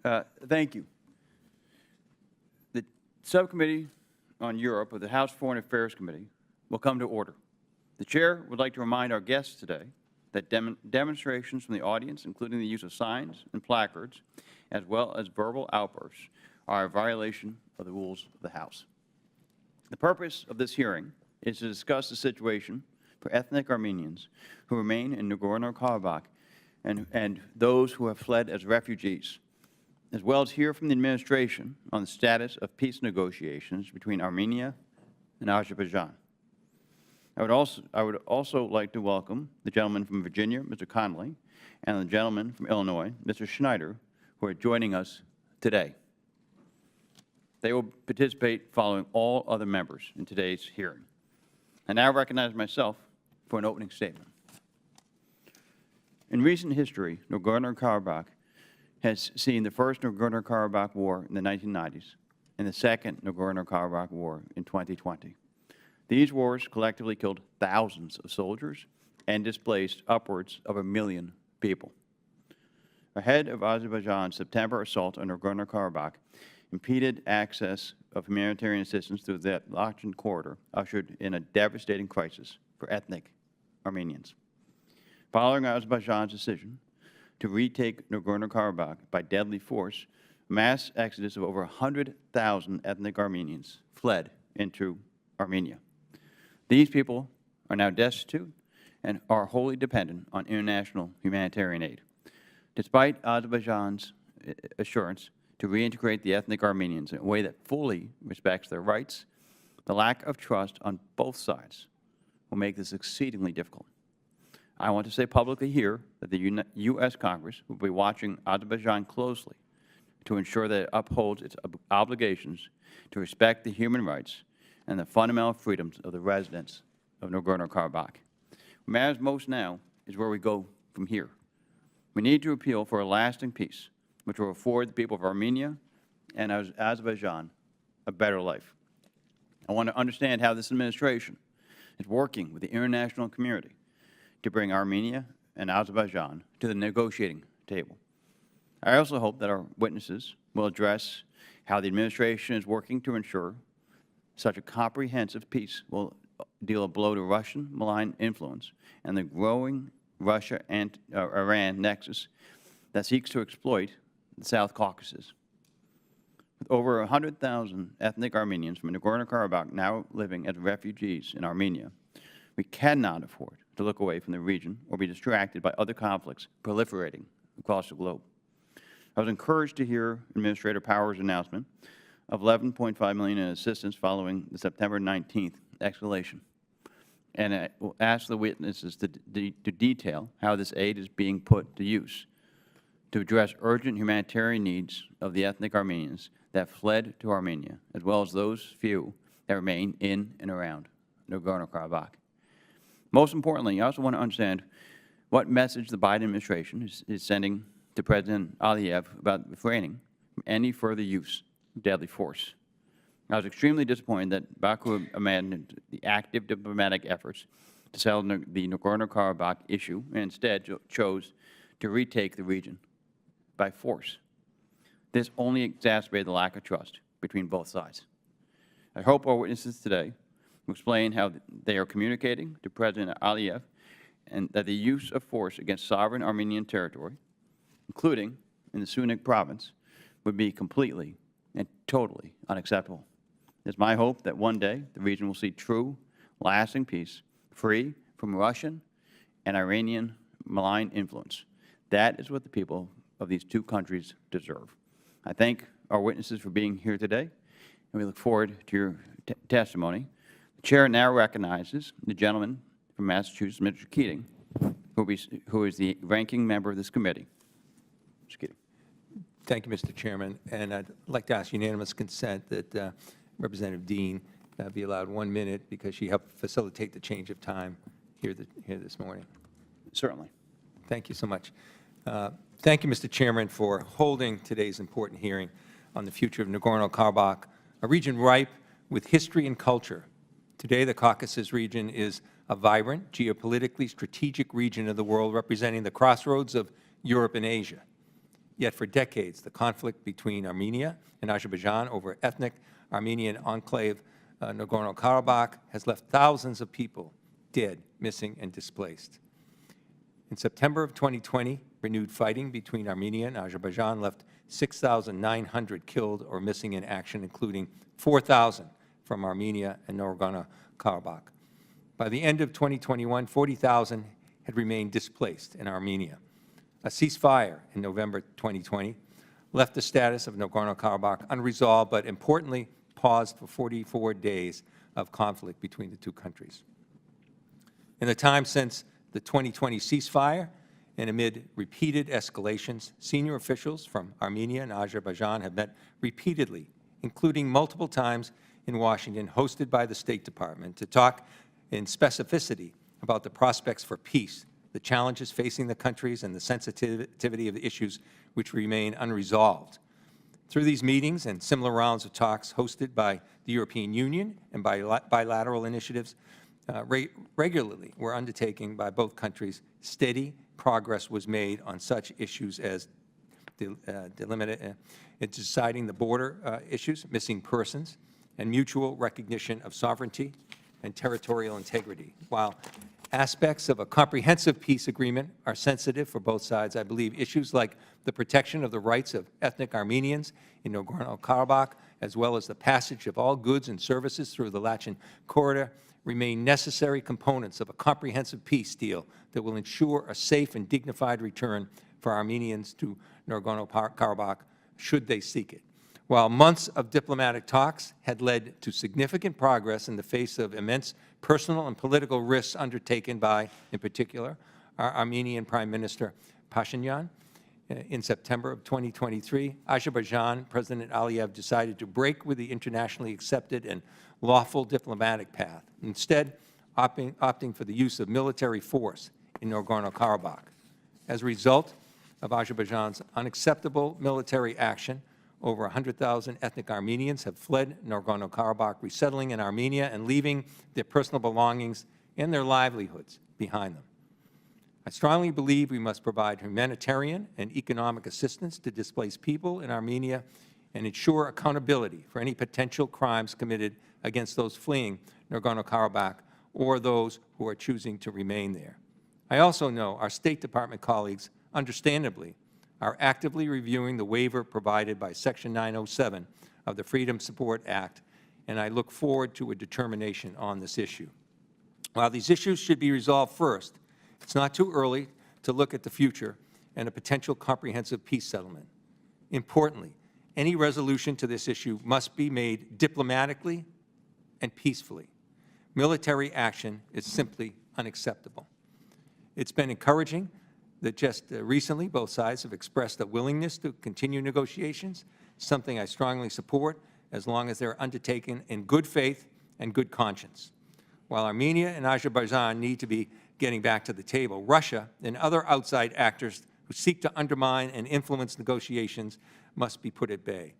Thank you. The Subcommittee on Europe of the House Foreign Affairs Committee will come to order. The Chair would like to remind our guests today that demonstrations from the audience, including the use of signs and placards, as well as verbal outbursts, are a violation of the rules of the House. The purpose of this hearing is to discuss the situation for ethnic Armenians who remain in Nagorno-Karabakh and those who have fled as refugees, as well as hear from the administration on the status of peace negotiations between Armenia and Azerbaijan. I would also like to welcome the gentleman from Virginia, Mr. Connolly, and the gentleman from Illinois, Mr. Schneider, who are joining us today. They will participate following all other members in today's hearing. I now recognize myself for an opening statement. In recent history, Nagorno-Karabakh has seen the first Nagorno-Karabakh War in the 1990s and the second Nagorno-Karabakh War in 2020. These wars collectively killed thousands of soldiers and displaced upwards of 1 million people. Ahead of Azerbaijan's September assault on Nagorno-Karabakh impeded access of humanitarian assistance through the Lachen corridor, ushered in a devastating crisis for ethnic Armenians. Following Azerbaijan's decision to retake Nagorno-Karabakh by deadly force, a mass exodus of over 100,000 ethnic Armenians fled into Armenia. These people are now destitute and are wholly dependent on international humanitarian aid. Despite Azerbaijan's assurance to reintegrate the ethnic Armenians in a way that fully respects their rights, the lack of trust on both sides will make this exceedingly difficult. I want to say publicly here that the U.S. Congress will be watching Azerbaijan closely to ensure that it upholds its obligations to respect the human rights and the fundamental freedoms of the residents of Nagorno-Karabakh. What matters most now is where we go from here. We need to appeal for a lasting peace, which will afford the people of Armenia and Azerbaijan a better life. I want to understand how this administration is working with the international community to bring Armenia and Azerbaijan to the negotiating table. I also hope that our witnesses will address how the administration is working to ensure such a comprehensive peace will deal a blow to Russian malign influence and the growing Russia and Iran nexus that seeks to exploit the South Caucasus. With over 100,000 ethnic Armenians from Nagorno-Karabakh now living as refugees in Armenia, we cannot afford to look away from the region or be distracted by other conflicts proliferating across the globe. I was encouraged to hear Administrator Power's announcement of $11.5 million in assistance following the September 19th escalation. And I will ask the witnesses to detail how this aid is being put to use to address urgent humanitarian needs of the ethnic Armenians that fled to Armenia, as well as those few that remain in and around Nagorno-Karabakh. Most importantly, I also want to understand what message the Biden administration is sending to President Aliyev about refraining from any further use of deadly force. I was extremely disappointed that Baku abandoned the active diplomatic efforts to settle the Nagorno-Karabakh issue and instead chose to retake the region by force. This only exacerbated the lack of trust between both sides. I hope our witnesses today will explain how they are communicating to President Aliyev and that the use of force against sovereign Armenian territory, including in the Sunak province, would be completely and totally unacceptable. It is my hope that one day the region will see true, lasting peace, free from Russian and Iranian malign influence. That is what the people of these two countries deserve. I thank our witnesses for being here today, and we look forward to your testimony. The Chair now recognizes the gentleman from Massachusetts, Mr. Keating, who is the ranking member of this committee. Mr. Keating. Thank you, Mr. Chairman. And I'd like to ask unanimous consent that Representative Dean be allowed 1 minute because she helped facilitate the change of time here this morning. Certainly. Thank you so much. Thank you, Mr. Chairman, for holding today's important hearing on the future of Nagorno-Karabakh, a region ripe with history and culture. Today, the Caucasus region is a vibrant, geopolitically strategic region of the world representing the crossroads of Europe and Asia. Yet for decades, the conflict between Armenia and Azerbaijan over ethnic Armenian enclave Nagorno-Karabakh has left thousands of people dead, missing, and displaced. In September of 2020, renewed fighting between Armenia and Azerbaijan left 6,900 killed or missing in action, including 4,000 from Armenia and Nagorno-Karabakh. By the end of 2021, 40,000 had remained displaced in Armenia. A ceasefire in November 2020 left the status of Nagorno-Karabakh unresolved, but importantly, paused for 44 days of conflict between the two countries. In the time since the 2020 ceasefire, and amid repeated escalations, senior officials from Armenia and Azerbaijan have met repeatedly, including multiple times in Washington, hosted by the State Department, to talk in specificity about the prospects for peace, the challenges facing the countries, and the sensitivity of the issues which remain unresolved. Through these meetings and similar rounds of talks hosted by the European Union and by bilateral initiatives, regularly were undertaken by both countries, steady progress was made on such issues as deciding the border issues, missing persons, and mutual recognition of sovereignty and territorial integrity. While aspects of a comprehensive peace agreement are sensitive for both sides, I believe issues like the protection of the rights of ethnic Armenians in Nagorno-Karabakh, as well as the passage of all goods and services through the Lachin corridor, remain necessary components of a comprehensive peace deal that will ensure a safe and dignified return for Armenians to Nagorno-Karabakh should they seek it. While months of diplomatic talks had led to significant progress in the face of immense personal and political risks undertaken by, in particular, our Armenian Prime Minister Pashinyan, in September of 2023, Azerbaijan President Aliyev decided to break with the internationally accepted and lawful diplomatic path, instead opting for the use of military force in Nagorno-Karabakh. As a result of Azerbaijan's unacceptable military action, over 100,000 ethnic Armenians have fled Nagorno-Karabakh, resettling in Armenia and leaving their personal belongings and their livelihoods behind them. I strongly believe we must provide humanitarian and economic assistance to displaced people in Armenia and ensure accountability for any potential crimes committed against those fleeing Nagorno-Karabakh or those who are choosing to remain there. I also know our State Department colleagues, understandably, are actively reviewing the waiver provided by Section 907 of the Freedom Support Act, and I look forward to a determination on this issue. While these issues should be resolved first, it's not too early to look at the future and a potential comprehensive peace settlement. Importantly, any resolution to this issue must be made diplomatically and peacefully. Military action is simply unacceptable. It's been encouraging that just recently both sides have expressed a willingness to continue negotiations, something I strongly support as long as they're undertaken in good faith and good conscience. While Armenia and Azerbaijan need to be getting back to the table, Russia and other outside actors who seek to undermine and influence negotiations must be put at bay.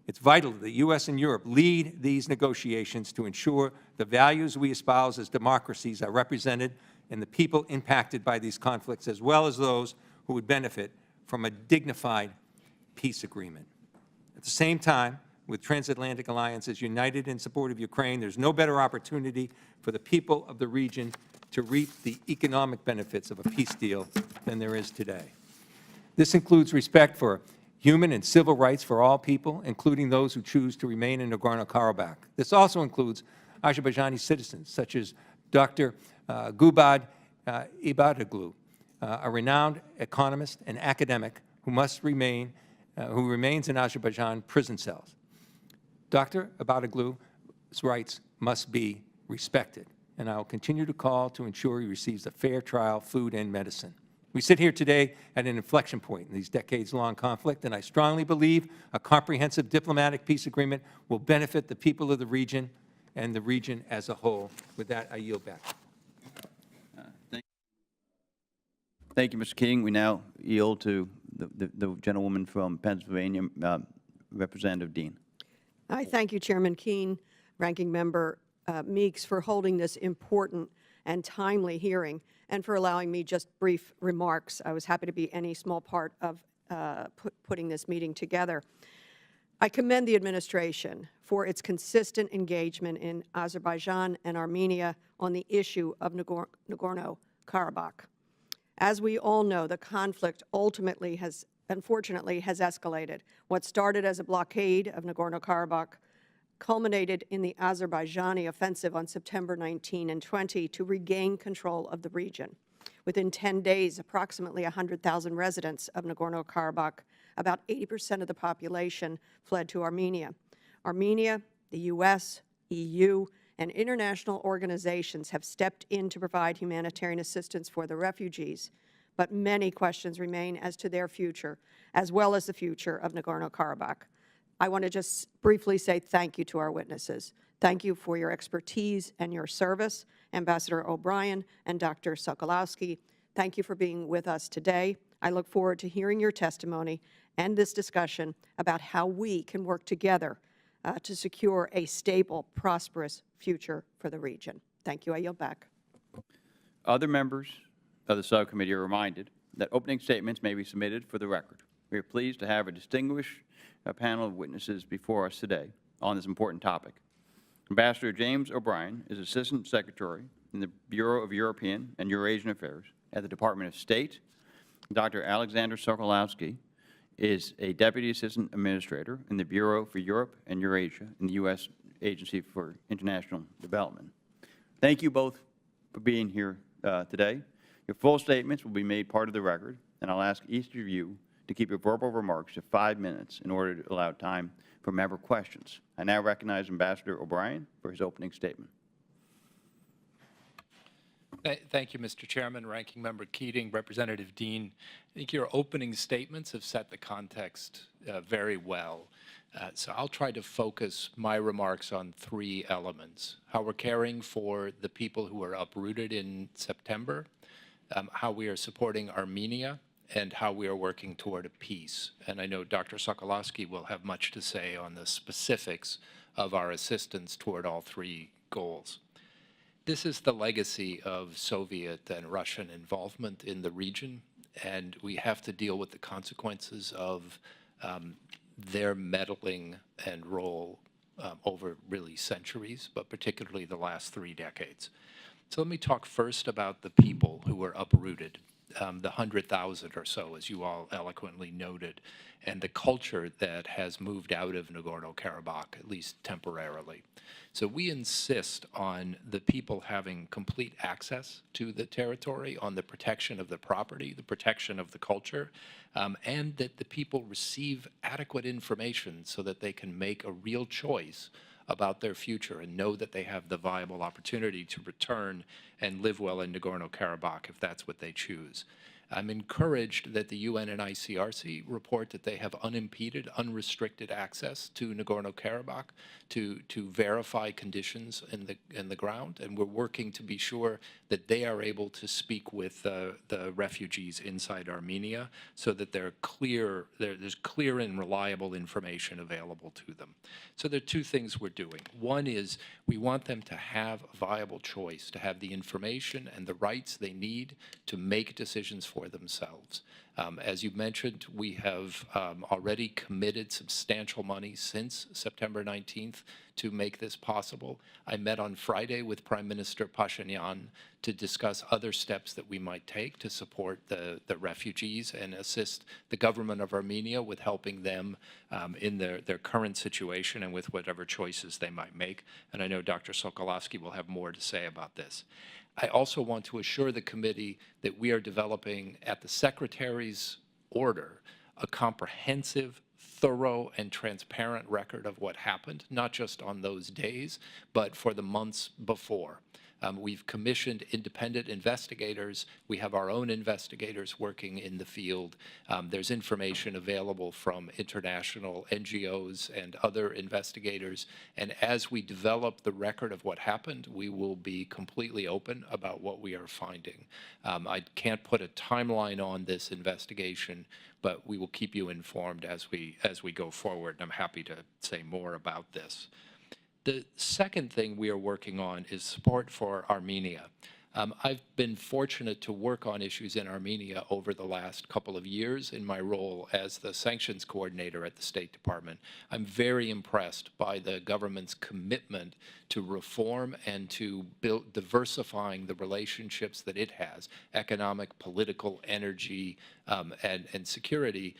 It's vital that the U.S. and Europe lead these negotiations to ensure the values we espouse as democracies are represented and the people impacted by these conflicts, as well as those who would benefit from a dignified peace agreement. At the same time, with transatlantic alliances united in support of Ukraine, there's no better opportunity for the people of the region to reap the economic benefits of a peace deal than there is today. This includes respect for human and civil rights for all people, including those who choose to remain in Nagorno-Karabakh. This also includes Azerbaijani citizens, such as Dr. Gubad Ibadoglu, a renowned economist and academic who remains in Azerbaijan prison cells. Dr. Ibadoglu's rights must be respected, and I will continue to call to ensure he receives a fair trial, food, and medicine. We sit here today at an inflection point in these decades-long conflict, and I strongly believe a comprehensive diplomatic peace agreement will benefit the people of the region and the region as a whole. With that, I yield back. Thank you, Mr. King. We now yield to the gentlewoman from Pennsylvania, Representative Dean. I thank you, Chairman Keene, Ranking Member Meeks, for holding this important and timely hearing and for allowing me just brief remarks. I was happy to be any small part of putting this meeting together. I commend the administration for its consistent engagement in Azerbaijan and Armenia on the issue of Nagorno-Karabakh. As we all know, the conflict ultimately unfortunately has escalated. What started as a blockade of Nagorno-Karabakh culminated in the Azerbaijani offensive on September 19 and 20 to regain control of the region. Within 10 days, approximately 100,000 residents of Nagorno-Karabakh, about 80% of the population, fled to Armenia. Armenia, the U.S., EU, and international organizations have stepped in to provide humanitarian assistance for the refugees, but many questions remain as to their future, as well as the future of Nagorno-Karabakh. I want to just briefly say thank you to our witnesses. Thank you for your expertise and your service, Ambassador O'Brien and Dr. Sokolowski. Thank you for being with us today. I look forward to hearing your testimony and this discussion about how we can work together to secure a stable, prosperous future for the region. Thank you. I yield back. Other members of the subcommittee are reminded that opening statements may be submitted for the record. We are pleased to have a distinguished panel of witnesses before us today on this important topic. Ambassador James O'Brien is Assistant Secretary in the Bureau of European and Eurasian Affairs at the Department of State. Dr. Alexander Sokolowski is a Deputy Assistant Administrator in the Bureau for Europe and Eurasia in the U.S. Agency for International Development. Thank you both for being here today. Your full statements will be made part of the record, and I'll ask each of you to keep your verbal remarks to 5 minutes in order to allow time for member questions. I now recognize Ambassador O'Brien for his opening statement. Thank you, Mr. Chairman, Ranking Member Keating, Representative Dean. I think your opening statements have set the context very well. So I'll try to focus my remarks on 3 elements: how we're caring for the people who were uprooted in September, how we are supporting Armenia, and how we are working toward a peace. And I know Dr. Sokolowski will have much to say on the specifics of our assistance toward all 3 goals. This is the legacy of Soviet and Russian involvement in the region, and we have to deal with the consequences of their meddling and role over really centuries, but particularly the last 3 decades. So let me talk first about the people who were uprooted, the 100,000 or so, as you all eloquently noted, and the culture that has moved out of Nagorno-Karabakh, at least temporarily. So we insist on the people having complete access to the territory, on the protection of the property, the protection of the culture, and that the people receive adequate information so that they can make a real choice about their future and know that they have the viable opportunity to return and live well in Nagorno-Karabakh if that's what they choose. I'm encouraged that the UN and ICRC report that they have unimpeded, unrestricted access to Nagorno-Karabakh to verify conditions in the ground, and we're working to be sure that they are able to speak with the refugees inside Armenia so that there's clear and reliable information available to them. So there are 2 things we're doing. One is we want them to have a viable choice, to have the information and the rights they need to make decisions for themselves. As you mentioned, we have already committed substantial money since September 19th to make this possible. I met on Friday with Prime Minister Pashinyan to discuss other steps that we might take to support the refugees and assist the government of Armenia with helping them in their current situation and with whatever choices they might make. And I know Dr. Sokolowski will have more to say about this. I also want to assure the committee that we are developing at the Secretary's order a comprehensive, thorough, and transparent record of what happened, not just on those days, but for the months before. We've commissioned independent investigators. We have our own investigators working in the field. There's information available from international NGOs and other investigators. And as we develop the record of what happened, we will be completely open about what we are finding. I can't put a timeline on this investigation, but we will keep you informed as we go forward. And I'm happy to say more about this. The second thing we are working on is support for Armenia. I've been fortunate to work on issues in Armenia over the last couple of years in my role as the sanctions coordinator at the State Department. I'm very impressed by the government's commitment to reform and to diversifying the relationships that it has, economic, political, energy, and security,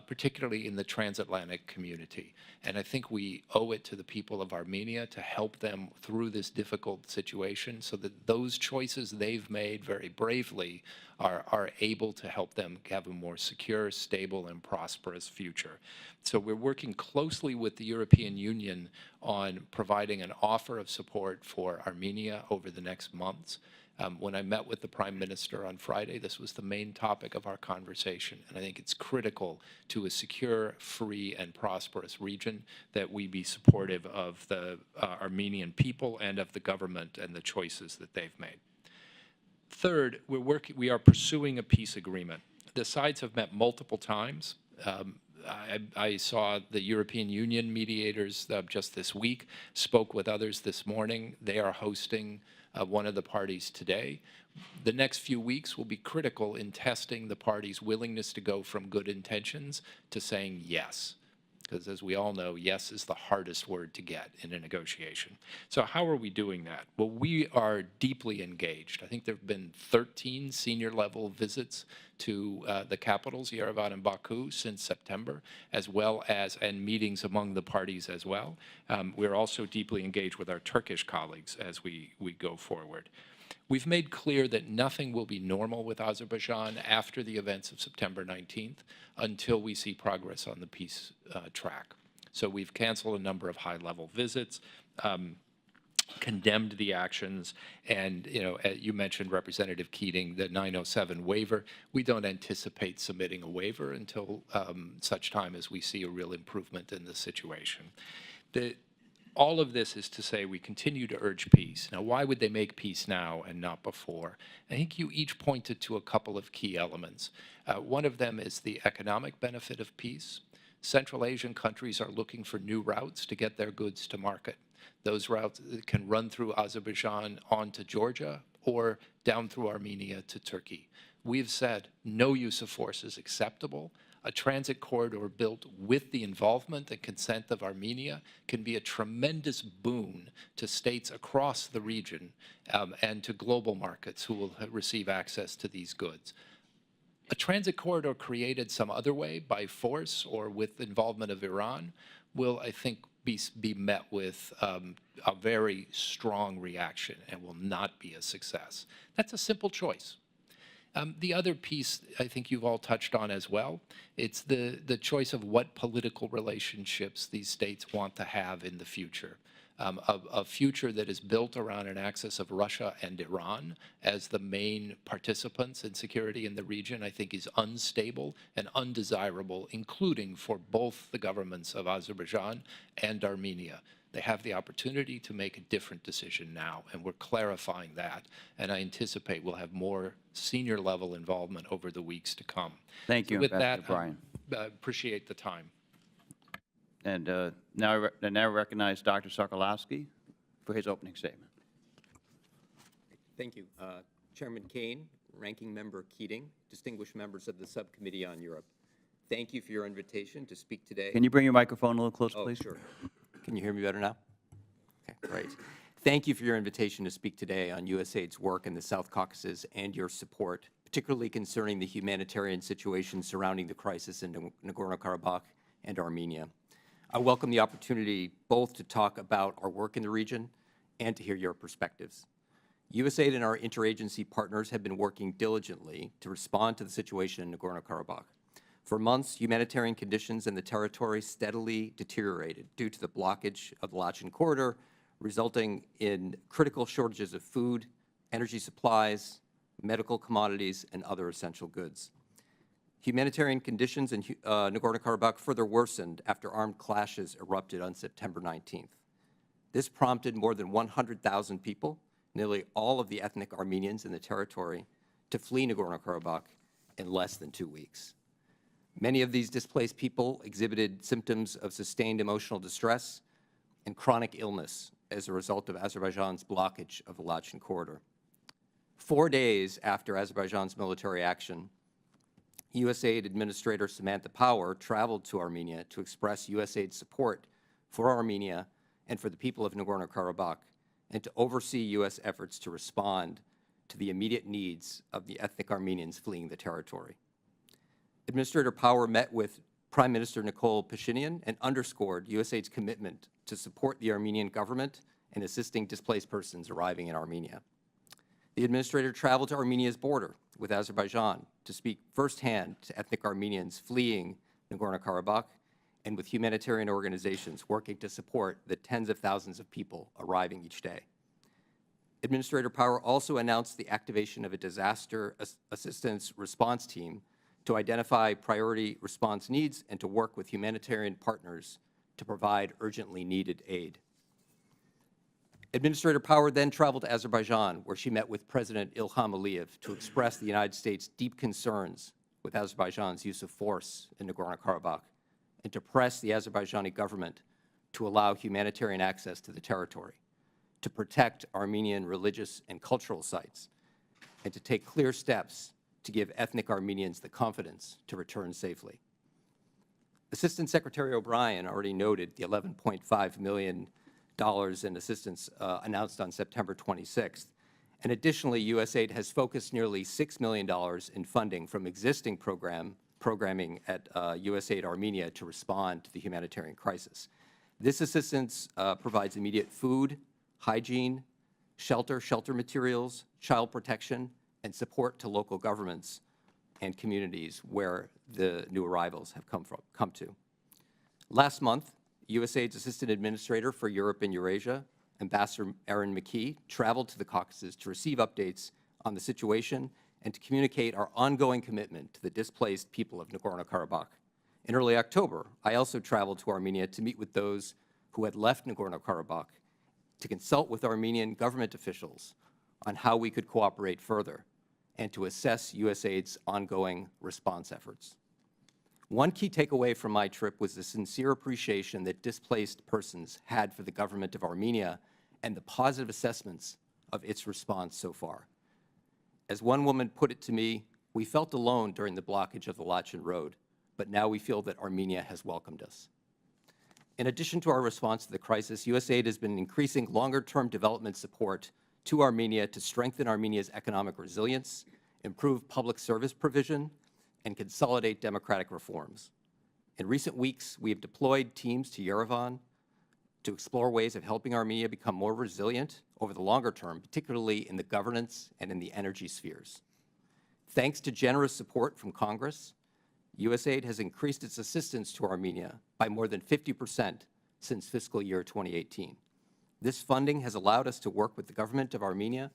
particularly in the transatlantic community. And I think we owe it to the people of Armenia to help them through this difficult situation so that those choices they've made very bravely are able to help them have a more secure, stable, and prosperous future. So we're working closely with the European Union on providing an offer of support for Armenia over the next months. When I met with the Prime Minister on Friday, this was the main topic of our conversation, and I think it's critical to a secure, free, and prosperous region that we be supportive of the Armenian people and of the government and the choices that they've made. Third, we are pursuing a peace agreement. The sides have met multiple times. I saw the European Union mediators just this week, spoke with others this morning. They are hosting one of the parties today. The next few weeks will be critical in testing the parties' willingness to go from good intentions to saying yes. Because as we all know, yes is the hardest word to get in a negotiation. So how are we doing that? Well, we are deeply engaged. I think there have been 13 senior-level visits to the capitals, Yerevan and Baku, since September, as well as, and meetings among the parties as well. We're also deeply engaged with our Turkish colleagues as we go forward. We've made clear that nothing will be normal with Azerbaijan after the events of September 19th until we see progress on the peace track. So we've canceled a number of high-level visits, condemned the actions, and you mentioned, Representative Keating, the 907 waiver. We don't anticipate submitting a waiver until such time as we see a real improvement in the situation. All of this is to say we continue to urge peace. Now, why would they make peace now and not before? I think you each pointed to a couple of key elements. One of them is the economic benefit of peace. Central Asian countries are looking for new routes to get their goods to market. Those routes can run through Azerbaijan onto Georgia or down through Armenia to Turkey. We've said no use of force is acceptable. A transit corridor built with the involvement and consent of Armenia can be a tremendous boon to states across the region and to global markets who will receive access to these goods. A transit corridor created some other way by force or with involvement of Iran will, I think, be met with a very strong reaction and will not be a success. That's a simple choice. The other piece I think you've all touched on as well, it's the choice of what political relationships these states want to have in the future. A future that is built around an axis of Russia and Iran as the main participants in security in the region, I think is unstable and undesirable, including for both the governments of Azerbaijan and Armenia. They have the opportunity to make a different decision now, and we're clarifying that. And I anticipate we'll have more senior-level involvement over the weeks to come. Thank you, So with Ambassador that, Bryan. I appreciate the time. And now I recognize Dr. Sokolowski for his opening statement. Thank you. Chairman Kane, Ranking Member Keating, distinguished members of the Subcommittee on Europe, thank you for your invitation to speak today. Can you bring your microphone a little closer, Oh, please? sure. Can you hear me better now? Okay, great. Thank you for your invitation to speak today on USAID's work in the South Caucasus and your support, particularly concerning the humanitarian situation surrounding the crisis in Nagorno-Karabakh and Armenia. I welcome the opportunity both to talk about our work in the region and to hear your perspectives. USAID and our interagency partners have been working diligently to respond to the situation in Nagorno-Karabakh. For months, humanitarian conditions in the territory steadily deteriorated due to the blockage of the Lachin corridor, resulting in critical shortages of food, energy supplies, medical commodities, and other essential goods. Humanitarian conditions in Nagorno-Karabakh further worsened after armed clashes erupted on September 19th. This prompted more than 100,000 people, nearly all of the ethnic Armenians in the territory, to flee Nagorno-Karabakh in less than 2 weeks. Many of these displaced people exhibited symptoms of sustained emotional distress and chronic illness as a result of Azerbaijan's blockage of the Lachin corridor. 4 days after Azerbaijan's military action, USAID Administrator Samantha Power traveled to Armenia to express USAID support for Armenia and for the people of Nagorno-Karabakh, and to oversee U.S. efforts to respond to the immediate needs of the ethnic Armenians fleeing the territory. Administrator Power met with Prime Minister Nikol Pashinyan and underscored USAID's commitment to support the Armenian government in assisting displaced persons arriving in Armenia. The administrator traveled to Armenia's border with Azerbaijan to speak firsthand to ethnic Armenians fleeing Nagorno-Karabakh and with humanitarian organizations working to support the tens of thousands of people arriving each day. Administrator Power also announced the activation of a disaster assistance response team to identify priority response needs and to work with humanitarian partners to provide urgently needed aid. Administrator Power then traveled to Azerbaijan, where she met with President Ilham Aliyev to express the United States' deep concerns with Azerbaijan's use of force in Nagorno-Karabakh, and to press the Azerbaijani government to allow humanitarian access to the territory, to protect Armenian religious and cultural sites, and to take clear steps to give ethnic Armenians the confidence to return safely. Assistant Secretary O'Brien already noted the $11.5 million in assistance announced on September 26th. And additionally, USAID has focused nearly $6 million in funding from existing programming at USAID Armenia to respond to the humanitarian crisis. This assistance provides immediate food, hygiene, shelter materials, child protection, and support to local governments and communities where the new arrivals have come to. Last month, USAID's Assistant Administrator for Europe and Eurasia, Ambassador Erin McKee, traveled to the Caucasus to receive updates on the situation and to communicate our ongoing commitment to the displaced people of Nagorno-Karabakh. In early October, I also traveled to Armenia to meet with those who had left Nagorno-Karabakh, to consult with Armenian government officials on how we could cooperate further, and to assess USAID's ongoing response efforts. One key takeaway from my trip was the sincere appreciation that displaced persons had for the government of Armenia and the positive assessments of its response so far. As one woman put it to me, we felt alone during the blockage of the Lachen Road, but now we feel that Armenia has welcomed us. In addition to our response to the crisis, USAID has been increasing longer-term development support to Armenia to strengthen Armenia's economic resilience, improve public service provision, and consolidate democratic reforms. In recent weeks, we have deployed teams to Yerevan to explore ways of helping Armenia become more resilient over the longer term, particularly in the governance and in the energy spheres. Thanks to generous support from Congress, USAID has increased its assistance to Armenia by more than 50% since fiscal year 2018. This funding has allowed us to work with the government of Armenia,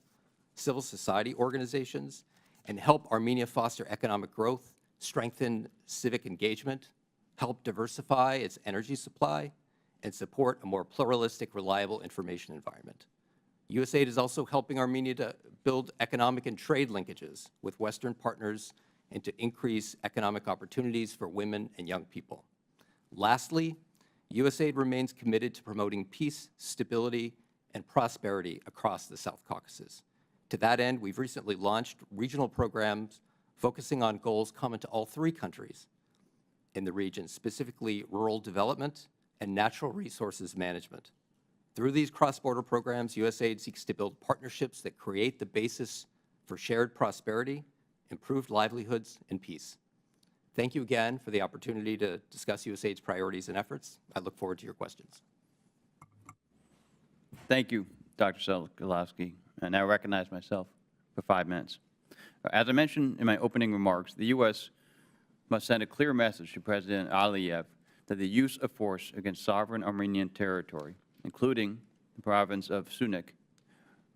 civil society organizations, and help Armenia foster economic growth, strengthen civic engagement, help diversify its energy supply, and support a more pluralistic, reliable information environment. USAID is also helping Armenia to build economic and trade linkages with Western partners and to increase economic opportunities for women and young people. Lastly, USAID remains committed to promoting peace, stability, and prosperity across the South Caucasus. To that end, we've recently launched regional programs focusing on goals common to all three countries in the region, specifically rural development and natural resources management. Through these cross-border programs, USAID seeks to build partnerships that create the basis for shared prosperity, improved livelihoods, and peace. Thank you again for the opportunity to discuss USAID's priorities and efforts. I look forward to your questions. Thank you, Dr. Sokolowski. And I recognize myself for 5 minutes. As I mentioned in my opening remarks, the U.S. must send a clear message to President Aliyev that the use of force against sovereign Armenian territory, including the province of Sunak,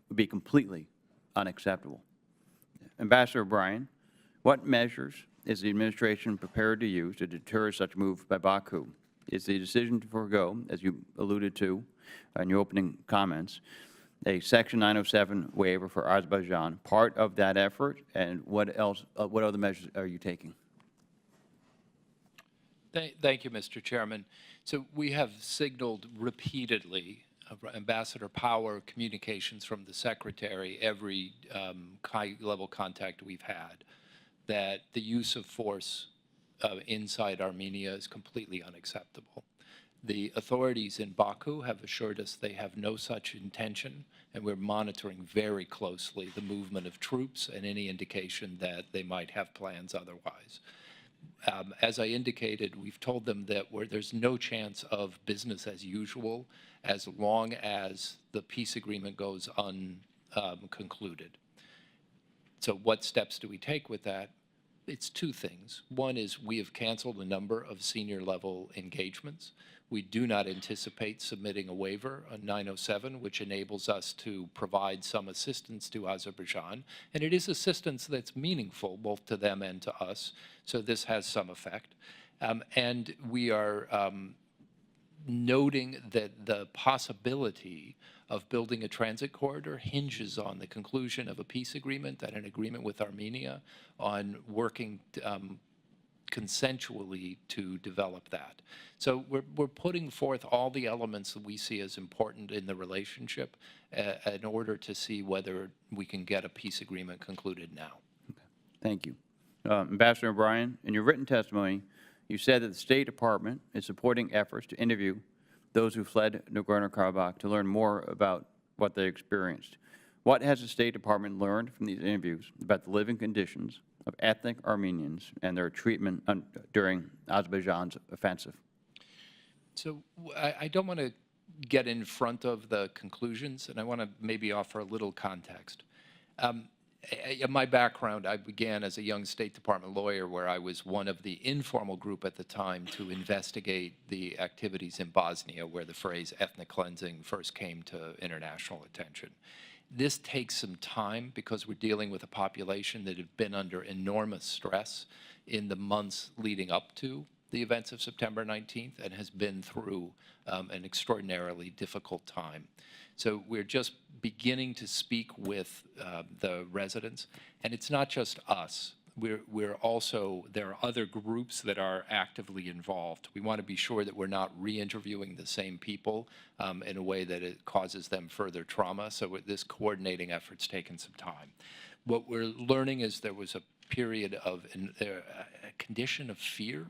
would be completely unacceptable. Ambassador O'Brien, what measures is the administration prepared to use to deter such move by Baku? Is the decision to forego, as you alluded to in your opening comments, a Section 907 waiver for Azerbaijan part of that effort, and what else? What other measures are you taking? Thank you, Mr. Chairman. So we have signaled repeatedly Ambassador Power communications from the Secretary, every high-level contact we've had, that the use of force inside Armenia is completely unacceptable. The authorities in Baku have assured us they have no such intention, and we're monitoring very closely the movement of troops and any indication that they might have plans otherwise. As I indicated, we've told them that there's no chance of business as usual as long as the peace agreement goes unconcluded. So what steps do we take with that? It's two things. One is we have canceled a number of senior level engagements. We do not anticipate submitting a waiver on 907, which enables us to provide some assistance to Azerbaijan. And it is assistance that's meaningful both to them and to us. So this has some effect. And we are noting that the possibility of building a transit corridor hinges on the conclusion of a peace agreement and an agreement with Armenia on working consensually to develop that. So we're putting forth all the elements that we see as important in the relationship in order to see whether we can get a peace agreement concluded now. Okay. Thank you. Ambassador O'Brien, in your written testimony, you said that the State Department is supporting efforts to interview those who fled Nagorno-Karabakh to learn more about what they experienced. What has the State Department learned from these interviews about the living conditions of ethnic Armenians and their treatment during Azerbaijan's offensive? So I don't want to get in front of the conclusions, and I want to maybe offer a little context. My background, I began as a young State Department lawyer where I was one of the informal group at the time to investigate the activities in Bosnia where the phrase ethnic cleansing first came to international attention. This takes some time because we're dealing with a population that had been under enormous stress in the months leading up to the events of September 19th and has been through an extraordinarily difficult time. So we're just beginning to speak with the residents, and it's not just us. We're also, there are other groups that are actively involved. We want to be sure that we're not re-interviewing the same people in a way that it causes them further trauma. So this coordinating effort's taken some time. What we're learning is there was a period of a condition of fear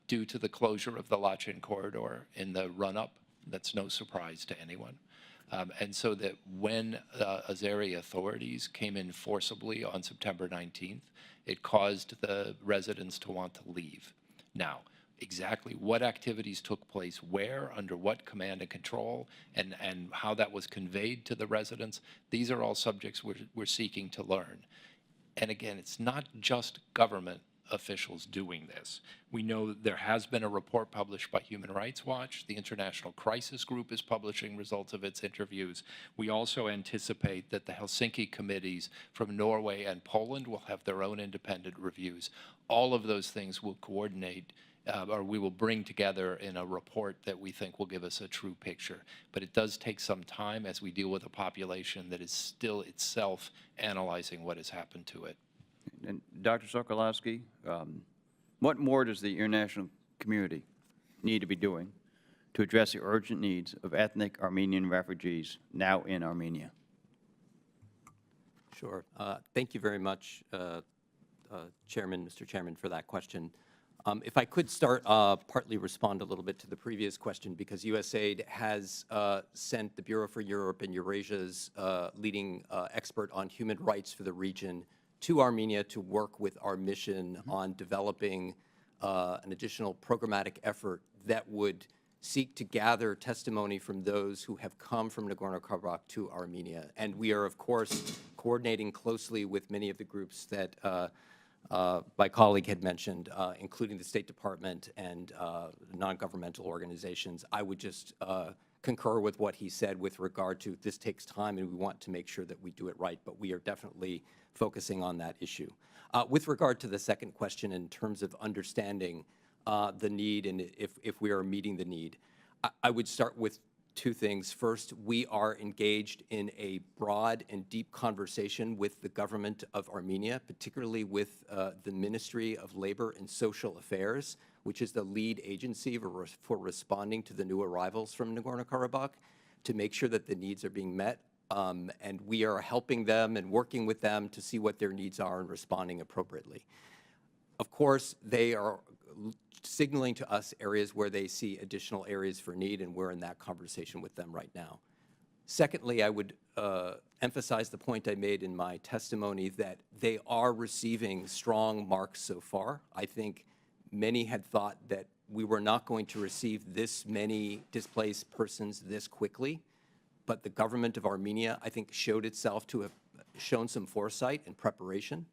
due to the closure of the Lachin corridor in the run-up. That's no surprise to anyone. And so that when Azeri authorities came in forcibly on September 19th, it caused the residents to want to leave. Now, exactly what activities took place where, under what command and control, and how that was conveyed to the residents, these are all subjects we're seeking to learn. And again, it's not just government officials doing this. We know there has been a report published by Human Rights Watch. The International Crisis Group is publishing results of its interviews. We also anticipate that the Helsinki committees from Norway and Poland will have their own independent reviews. All of those things will coordinate or we will bring together in a report that we think will give us a true picture. But it does take some time as we deal with a population that is still itself analyzing what has happened to it. And Dr. Sokolowski, what more does the international community need to be doing to address the urgent needs of ethnic Armenian refugees now in Armenia? Sure. Thank you very much, Mr. Chairman, for that question. If I could start, partly respond a little bit to the previous question, because USAID has sent the Bureau for Europe and Eurasia's leading expert on human rights for the region to Armenia to work with our mission on developing an additional programmatic effort that would seek to gather testimony from those who have come from Nagorno-Karabakh to Armenia. And we are, of course, coordinating closely with many of the groups that my colleague had mentioned, including the State Department and non-governmental organizations. I would just concur with what he said with regard to this takes time and we want to make sure that we do it right, but we are definitely focusing on that issue. With regard to the second question in terms of understanding the need and if we are meeting the need, I would start with two things. First, we are engaged in a broad and deep conversation with the government of Armenia, particularly with the Ministry of Labor and Social Affairs, which is the lead agency for responding to the new arrivals from Nagorno-Karabakh. to make sure that the needs are being met, and we are helping them and working with them to see what their needs are and responding appropriately. Of course, they are signaling to us areas where they see additional areas for need, and we're in that conversation with them right now. Secondly, I would emphasize the point I made in my testimony that they are receiving strong marks so far. I think many had thought that we were not going to receive this many displaced persons this quickly, but the government of Armenia, I think, showed itself to have shown some foresight and preparation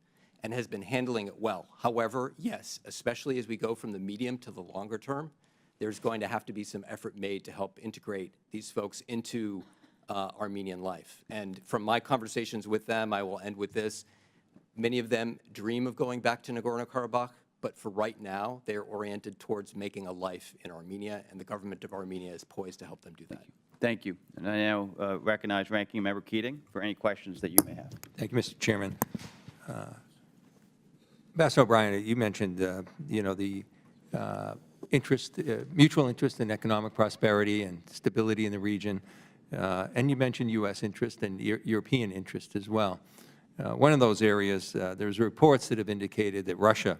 and has been handling it well. However, yes, especially as we go from the medium to the longer term, there's going to have to be some effort made to help integrate these folks into Armenian life. And from my conversations with them, I will end with this, many of them dream of going back to Nagorno-Karabakh, but for right now, they're oriented towards making a life in Armenia, and the government of Armenia is poised to help them do that. Thank you. And I now recognize Ranking Member Keating for any questions that you may have. Thank you, Mr. Chairman. Ambassador O'Brien, you mentioned, you know, the mutual interest in economic prosperity and stability in the region, and you mentioned U.S. interest and European interest as well. One of those areas, there's reports that have indicated that Russia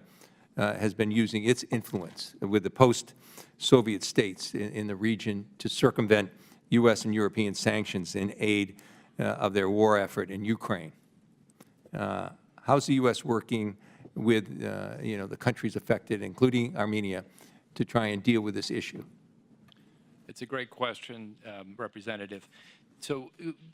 has been using its influence with the post-Soviet states in the region to circumvent U.S. and European sanctions in aid of their war effort in Ukraine. How's the U.S. working with you know, the countries affected, including Armenia, to try and deal with this issue? It's a great question, Representative. So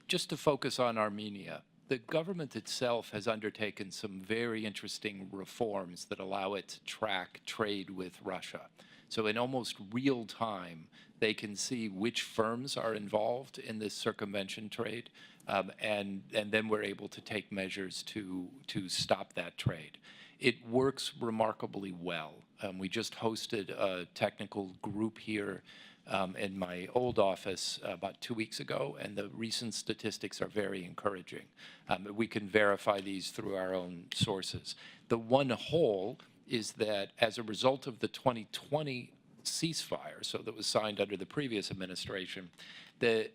just to focus on Armenia, the government itself has undertaken some very interesting reforms that allow it to track trade with Russia. So in almost real time, they can see which firms are involved in this circumvention trade, and then we're able to take measures to stop that trade. It works remarkably well. We just hosted a technical group here in my old office about 2 weeks ago, and the recent statistics are very encouraging. We can verify these through our own sources. The one hole is that as a result of the 2020 ceasefire, so that was signed under the previous administration, the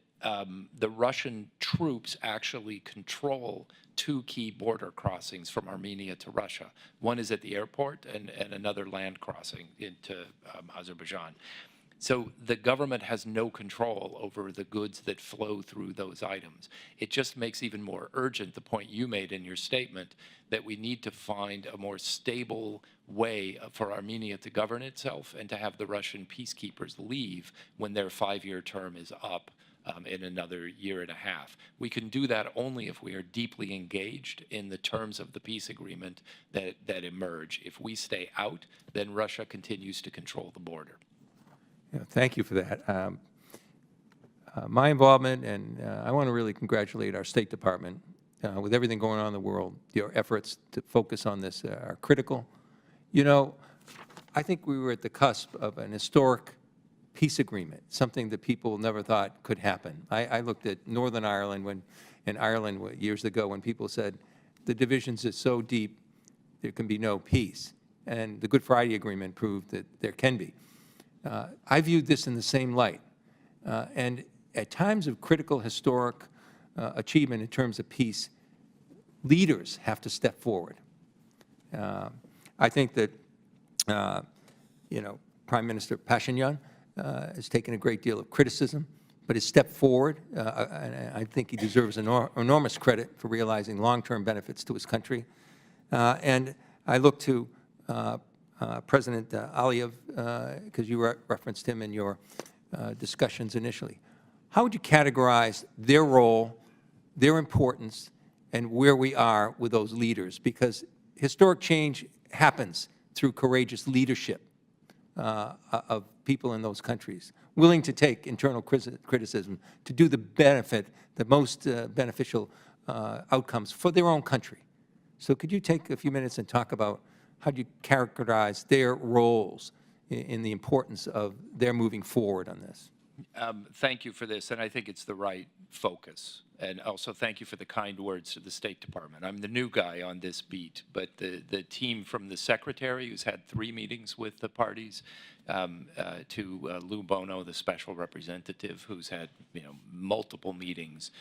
Russian troops actually control 2 key border crossings from Armenia to Russia. One is at the airport and another land crossing into Azerbaijan. So the government has no control over the goods that flow through those items. It just makes even more urgent the point you made in your statement that we need to find a more stable way for Armenia to govern itself and to have the Russian peacekeepers leave when their 5-year term is up in another year and a half. We can do that only if we are deeply engaged in the terms of the peace agreement that emerge. If we stay out, then Russia continues to control the border. Yeah, thank you for that. My involvement, and I want to really congratulate our State Department. With everything going on in the world, your efforts to focus on this are critical. You know, I think we were at the cusp of an historic peace agreement, something that people never thought could happen. I looked at Northern Ireland in Ireland years ago when people said the divisions are so deep there can be no peace. And the Good Friday Agreement proved that there can be. I viewed this in the same light. And at times of critical historic achievement in terms of peace, leaders have to step forward. I think that, you know, Prime Minister Pashinyan has taken a great deal of criticism, but has stepped forward. And I think he deserves enormous credit for realizing long-term benefits to his country. And I look to President Aliyev, because you referenced him in your discussions initially. How would you categorize their role, their importance, and where we are with those leaders? Because historic change happens through courageous leadership of people in those countries, willing to take internal criticism to do the most beneficial outcomes for their own country. So could you take a few minutes and talk about how do you characterize their roles in the importance of their moving forward on this? Thank you for this, and I think it's the right focus. And also, thank you for the kind words to the State Department. I'm the new guy on this beat, but the team from the Secretary, who's had 3 meetings with the parties, to Lou Bono, the special representative, who's had multiple meetings,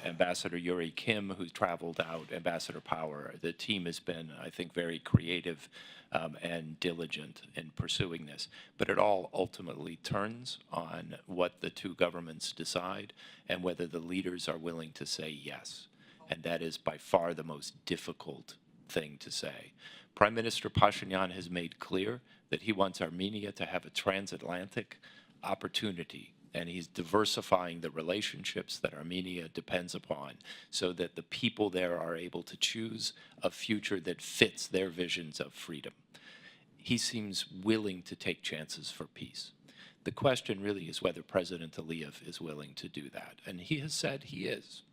Ambassador Yuri Kim, who's traveled out, Ambassador Power. The team has been, I think, very creative and diligent in pursuing this. But it all ultimately turns on what the 2 governments decide and whether the leaders are willing to say yes. And that is by far the most difficult thing to say. Prime Minister Pashinyan has made clear that he wants Armenia to have a transatlantic opportunity, and he's diversifying the relationships that Armenia depends upon so that the people there are able to choose a future that fits their visions of freedom. He seems willing to take chances for peace. The question really is whether President Aliyev is willing to do that, and he has said he is.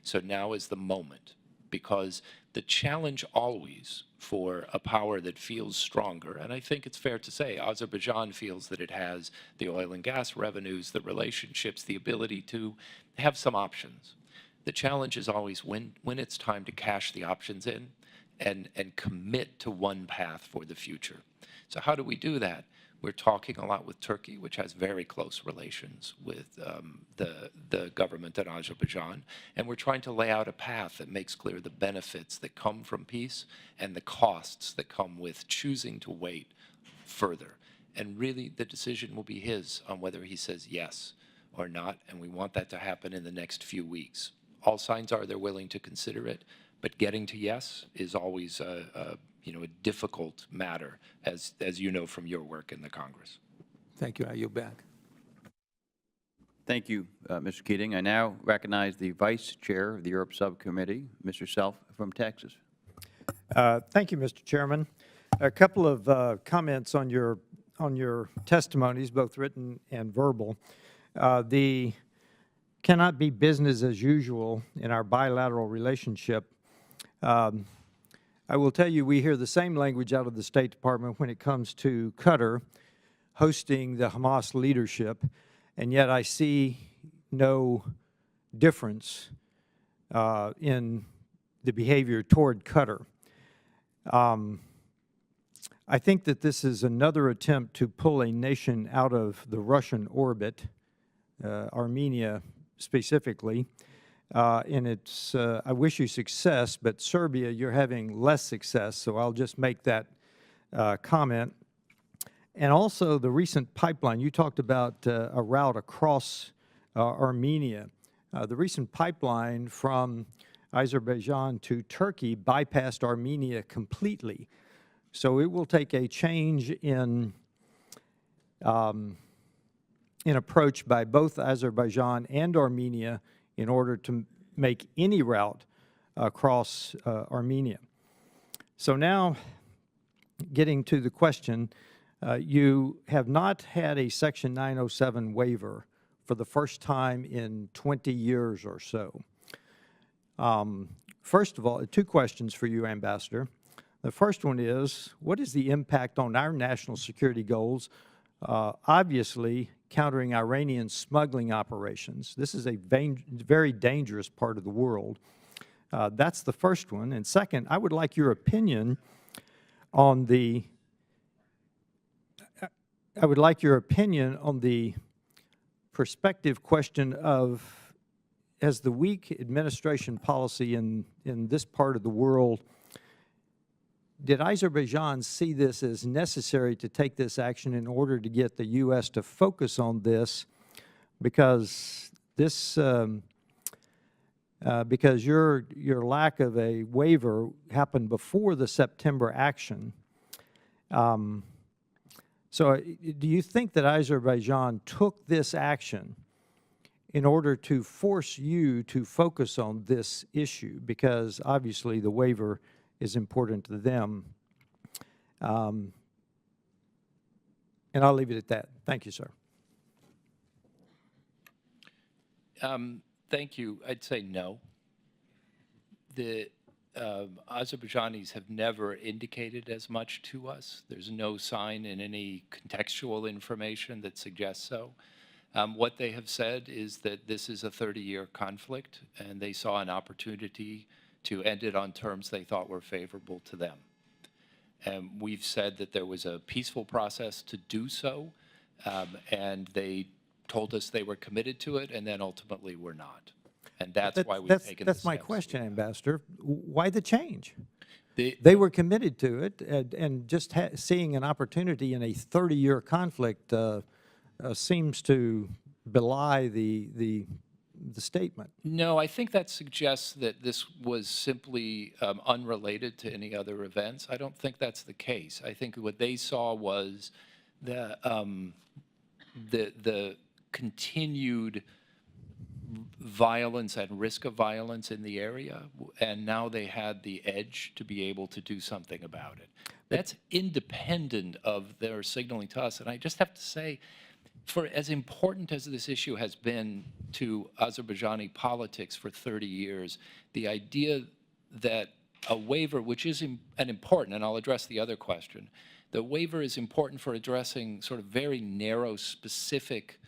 So now is the moment, because the challenge always for a power that feels stronger, and I think it's fair to say Azerbaijan feels that it has the oil and gas revenues, the relationships, the ability to have some options. The challenge is always when it's time to cash the options in and commit to one path for the future. So how do we do that? We're talking a lot with Turkey, which has very close relations with the government in Azerbaijan, and we're trying to lay out a path that makes clear the benefits that come from peace and the costs that come with choosing to wait further. And really, the decision will be his on whether he says yes or not, and we want that to happen in the next few weeks. All signs are they're willing to consider it, but getting to yes is always a difficult matter, as you know from your work in the Congress. Thank you. I yield back. Thank you, Mr. Keating. I now recognize the Vice Chair of the Europe Subcommittee, Mr. Self from Texas. Thank you, Mr. Chairman. A couple of comments on your testimonies, both written and verbal. The cannot be business as usual in our bilateral relationship. I will tell you, we hear the same language out of the State Department when it comes to Qatar hosting the Hamas leadership, and yet I see no difference in the behavior toward Qatar. I think that this is another attempt to pull a nation out of the Russian orbit, Armenia specifically. And it's, I wish you success, but Serbia, you're having less success, so I'll just make that comment. And also the recent pipeline, you talked about a route across Armenia. The recent pipeline from Azerbaijan to Turkey bypassed Armenia completely. So it will take a change in approach by both Azerbaijan and Armenia in order to make any route across Armenia. So now, getting to the question, you have not had a Section 907 waiver for the first time in 20 years or so. First of all, 2 questions for you, Ambassador. The first one is, what is the impact on our national security goals? Obviously, countering Iranian smuggling operations. This is a very dangerous part of the world. That's the first one. And second, I would like your opinion on the perspective question of, as the weak administration policy in this part of the world, did Azerbaijan see this as necessary to take this action in order to get the U.S. to focus on this? Because this, because your lack of a waiver happened before the September action. So do you think that Azerbaijan took this action in order to force you to focus on this issue? Because obviously the waiver is important to them. And I'll leave it at that. Thank you, sir. Thank you. I'd say no. The Azerbaijanis have never indicated as much to us. There's no sign in any contextual information that suggests so. What they have said is that this is a 30-year conflict, and they saw an opportunity to end it on terms they thought were favorable to them. And we've said that there was a peaceful process to do so, and they told us they were committed to it, and then ultimately were not. And that's why we've taken the That's my steps question, we have. Ambassador. Why the change? The- They were committed to it, and just seeing an opportunity in a 30-year conflict seems to belie the statement. No, I think that suggests that this was simply unrelated to any other events. I don't think that's the case. I think what they saw was the continued violence and risk of violence in the area, and now they had the edge to be able to do something about it. That's independent of their signaling to us. And I just have to say, for as important as this issue has been to Azerbaijani politics for 30 years, the idea that a waiver, which is an important, and I'll address the other question, the waiver is important for addressing sort of very narrow, specific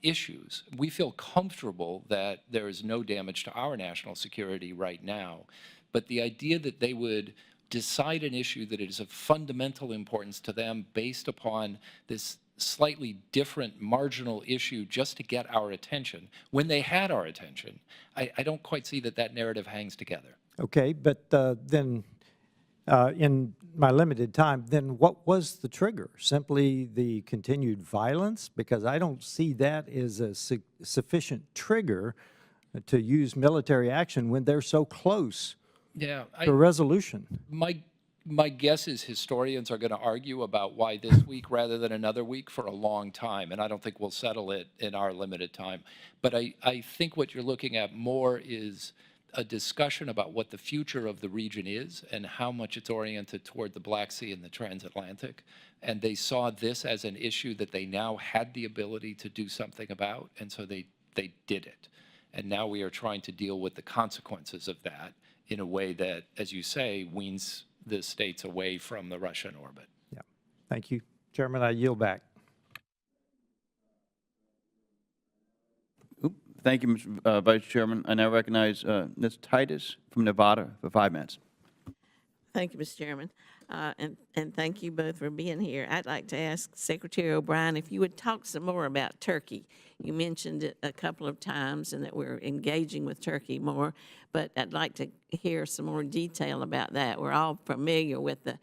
issues. We feel comfortable that there is no damage to our national security right now, but the idea that they would decide an issue that is of fundamental importance to them based upon this slightly different marginal issue just to get our attention, when they had our attention, I don't quite see that that narrative hangs together. Okay, but then in my limited time, then what was the trigger? Simply the continued violence? Because I don't see that as a sufficient trigger to use military action when they're so close Yeah, to resolution. my guess is historians are going to argue about why this week rather than another week for a long time, and I don't think we'll settle it in our limited time. But I think what you're looking at more is a discussion about what the future of the region is and how much it's oriented toward the Black Sea and the transatlantic. And they saw this as an issue that they now had the ability to do something about, and so they did it. And now we are trying to deal with the consequences of that in a way that, as you say, weans the states away from the Russian orbit. Yeah, thank you. Chairman, I yield back. Thank you, Mr. Vice Chairman. I now recognize Ms. Titus from Nevada for 5 minutes. Thank you, Mr. Chairman, and thank you both for being here. I'd like to ask Secretary O'Brien if you would talk some more about Turkey. You mentioned it a couple of times and that we're engaging with Turkey more, but I'd like to hear some more detail about that. We're all familiar with the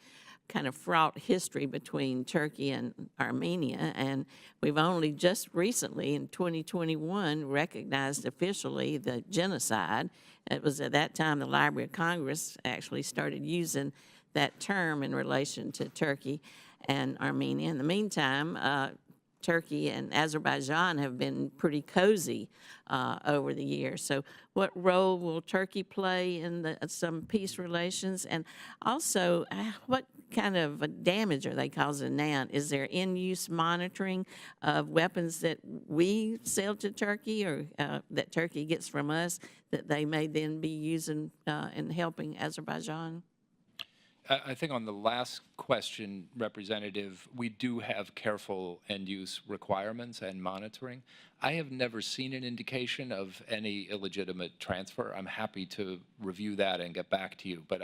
kind of fraught history between Turkey and Armenia, and we've only just recently, in 2021, recognized officially the genocide. It was at that time the Library of Congress actually started using that term in relation to Turkey and Armenia. In the meantime, Turkey and Azerbaijan have been pretty cozy over the years. So what role will Turkey play in some peace relations? And also, what kind of damage are they causing now? Is there in-use monitoring of weapons that we sell to Turkey or that Turkey gets from us that they may then be using in helping Azerbaijan? I think on the last question, Representative, we do have careful end-use requirements and monitoring. I have never seen an indication of any illegitimate transfer. I'm happy to review that and get back to you. But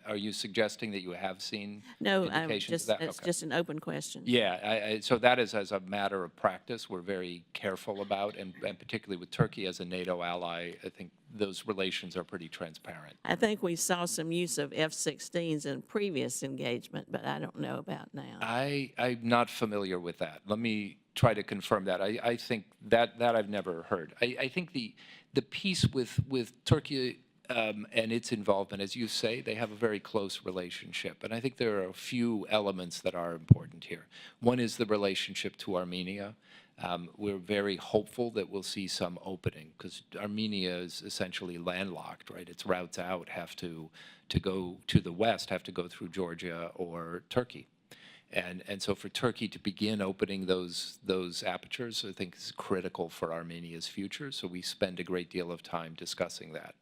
are you suggesting that you have seen indications of that? It's just an open question. Yeah, so that is as a matter of practice we're very careful about, and particularly with Turkey as a NATO ally, I think those relations are pretty transparent. I think we saw some use of F-16s in previous engagement, but I don't know about now. I'm not familiar with that. Let me try to confirm that. I think that I've never heard. I think the piece with Turkey and its involvement, as you say, they have a very close relationship. And I think there are a few elements that are important here. One is the relationship to Armenia. We're very hopeful that we'll see some opening because Armenia is essentially landlocked, right? Its routes out have to go to the west, have to go through Georgia or Turkey. And so for Turkey to begin opening those apertures, I think is critical for Armenia's future. So we spend a great deal of time discussing that.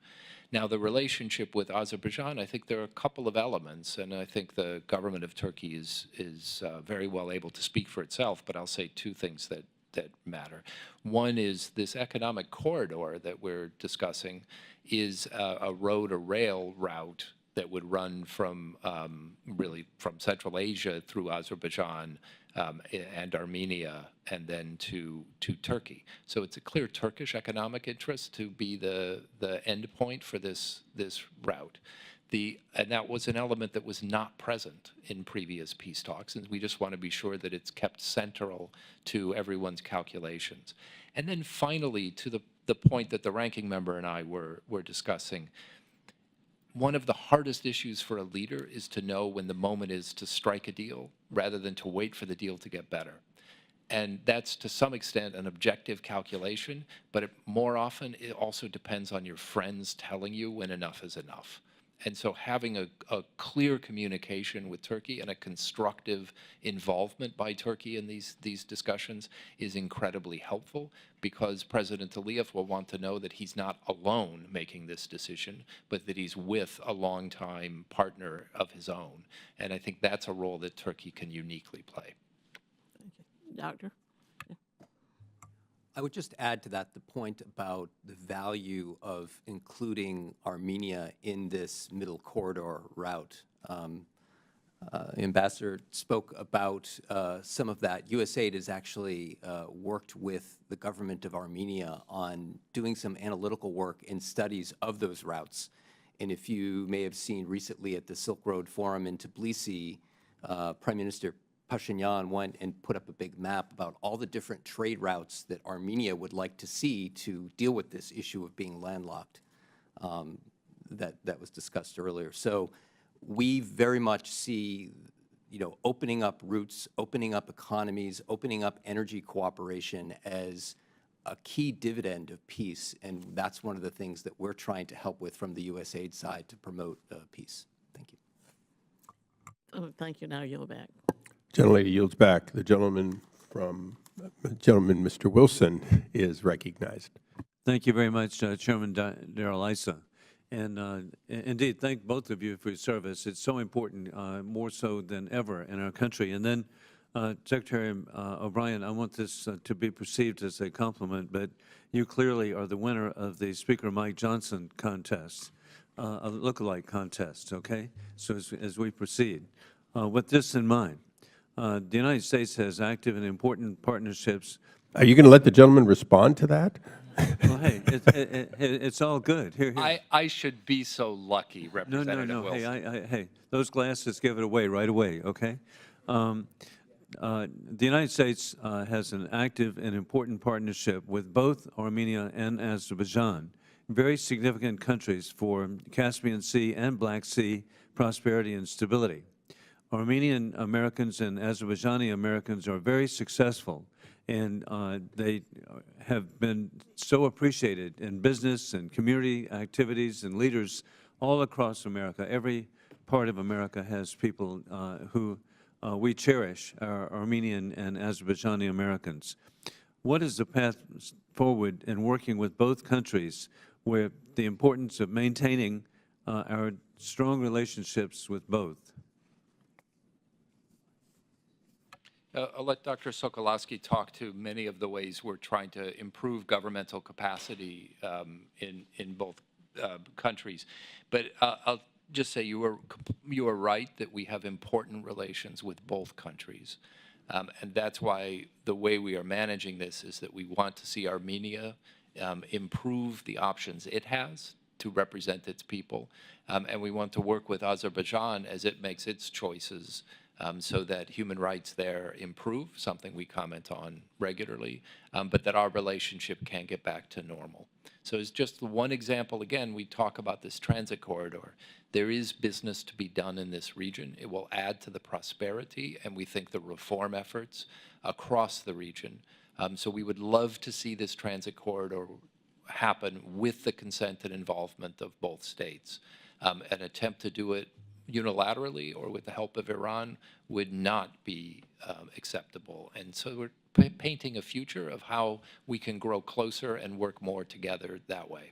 Now, the relationship with Azerbaijan, I think there are a couple of elements, and I think the government of Turkey is very well able to speak for itself, but I'll say two things that that matter. One is this economic corridor that we're discussing is a road or rail route that would run from really from Central Asia through Azerbaijan and Armenia and then to Turkey. So it's a clear Turkish economic interest to be the end point for this route. And that was an element that was not present in previous peace talks, and we just want to be sure that it's kept central to everyone's calculations. And then finally, to the point that the ranking member and I were discussing, one of the hardest issues for a leader is to know when the moment is to strike a deal rather than to wait for the deal to get better. And that's to some extent an objective calculation, but more often it also depends on your friends telling you when enough is enough. And so having a clear communication with Turkey and a constructive involvement by Turkey in these discussions is incredibly helpful, because President Aliyev will want to know that he's not alone making this decision, but that he's with a longtime partner of his own. And I think that's a role that Turkey can uniquely play. Doctor? I would just add to that the point about the value of including Armenia in this middle corridor route. The ambassador spoke about some of that. USAID has actually worked with the government of Armenia on doing some analytical work and studies of those routes. And if you may have seen recently at the Silk Road Forum in Tbilisi, Prime Minister Pashinyan went and put up a big map about all the different trade routes that Armenia would like to see to deal with this issue of being landlocked that was discussed earlier. So we very much see, opening up routes, opening up economies, opening up energy cooperation as a key dividend of peace, and that's one of the things that we're trying to help with from the USAID side to promote peace. Thank you. Oh, thank you. Now you're back. Gentlelady yields back. The gentleman, Mr. Wilson, is recognized. Thank you very much, Chairman Darrell Issa. And indeed, thank both of you for your service. It's so important, more so than ever in our country. And then, Secretary O'Brien, I want this to be perceived as a compliment, but you clearly are the winner of the Speaker Mike Johnson contest, a lookalike contest, okay? So as we proceed, with this in mind, the United States has active and important partnerships. Are you going to let the gentleman respond to that? Well, hey, it's all good. Here. I should be so lucky, Representative No. Wilson. Hey, those glasses give it away right away, okay? The United States has an active and important partnership with both Armenia and Azerbaijan, very significant countries for Caspian Sea and Black Sea prosperity and stability. Armenian Americans and Azerbaijani Americans are very successful, and they have been so appreciated in business and community activities, and leaders all across America. Every part of America has people who we cherish, our Armenian and Azerbaijani Americans. What is the path forward in working with both countries, where the importance of maintaining our strong relationships with both? I'll let Dr. Sokolowski talk to many of the ways we're trying to improve governmental capacity in both countries. But I'll just say you are right that we have important relations with both countries. And that's why the way we are managing this is that we want to see Armenia improve the options it has to represent its people. And we want to work with Azerbaijan as it makes its choices so that human rights there improve, something we comment on regularly, but that our relationship can get back to normal. So as just one example, again, we talk about this transit corridor. There is business to be done in this region. It will add to the prosperity, and we think the reform efforts across the region. So we would love to see this transit corridor happen with the consent and involvement of both states. An attempt to do it unilaterally or with the help of Iran would not be acceptable. And so we're painting a future of how we can grow closer and work more together that way.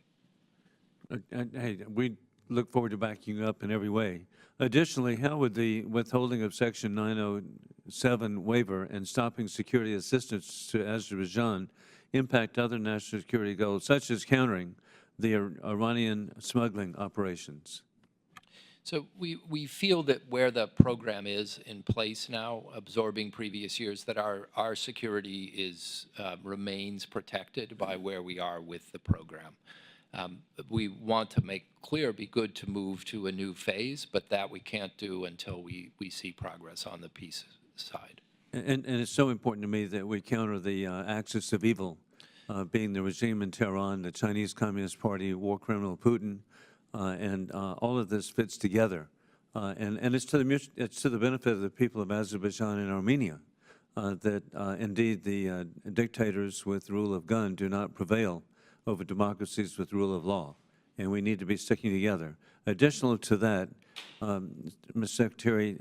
Hey, we'd look forward to backing you up in every way. Additionally, how would the withholding of Section 907 waiver and stopping security assistance to Azerbaijan impact other national security goals, such as countering the Iranian smuggling operations? So we feel that where the program is in place now, absorbing previous years, that our security is remains protected by where we are with the program. We want to make clear it'd be good to move to a new phase, but that we can't do until we see progress on the peace side. And it's so important to me that we counter the axis of evil, being the regime in Tehran, the Chinese Communist Party, war criminal Putin, and all of this fits together. And it's to the benefit of the people of Azerbaijan and Armenia that indeed the dictators with rule of gun do not prevail over democracies with rule of law, and we need to be sticking together. Additional to that, Mr. Secretary,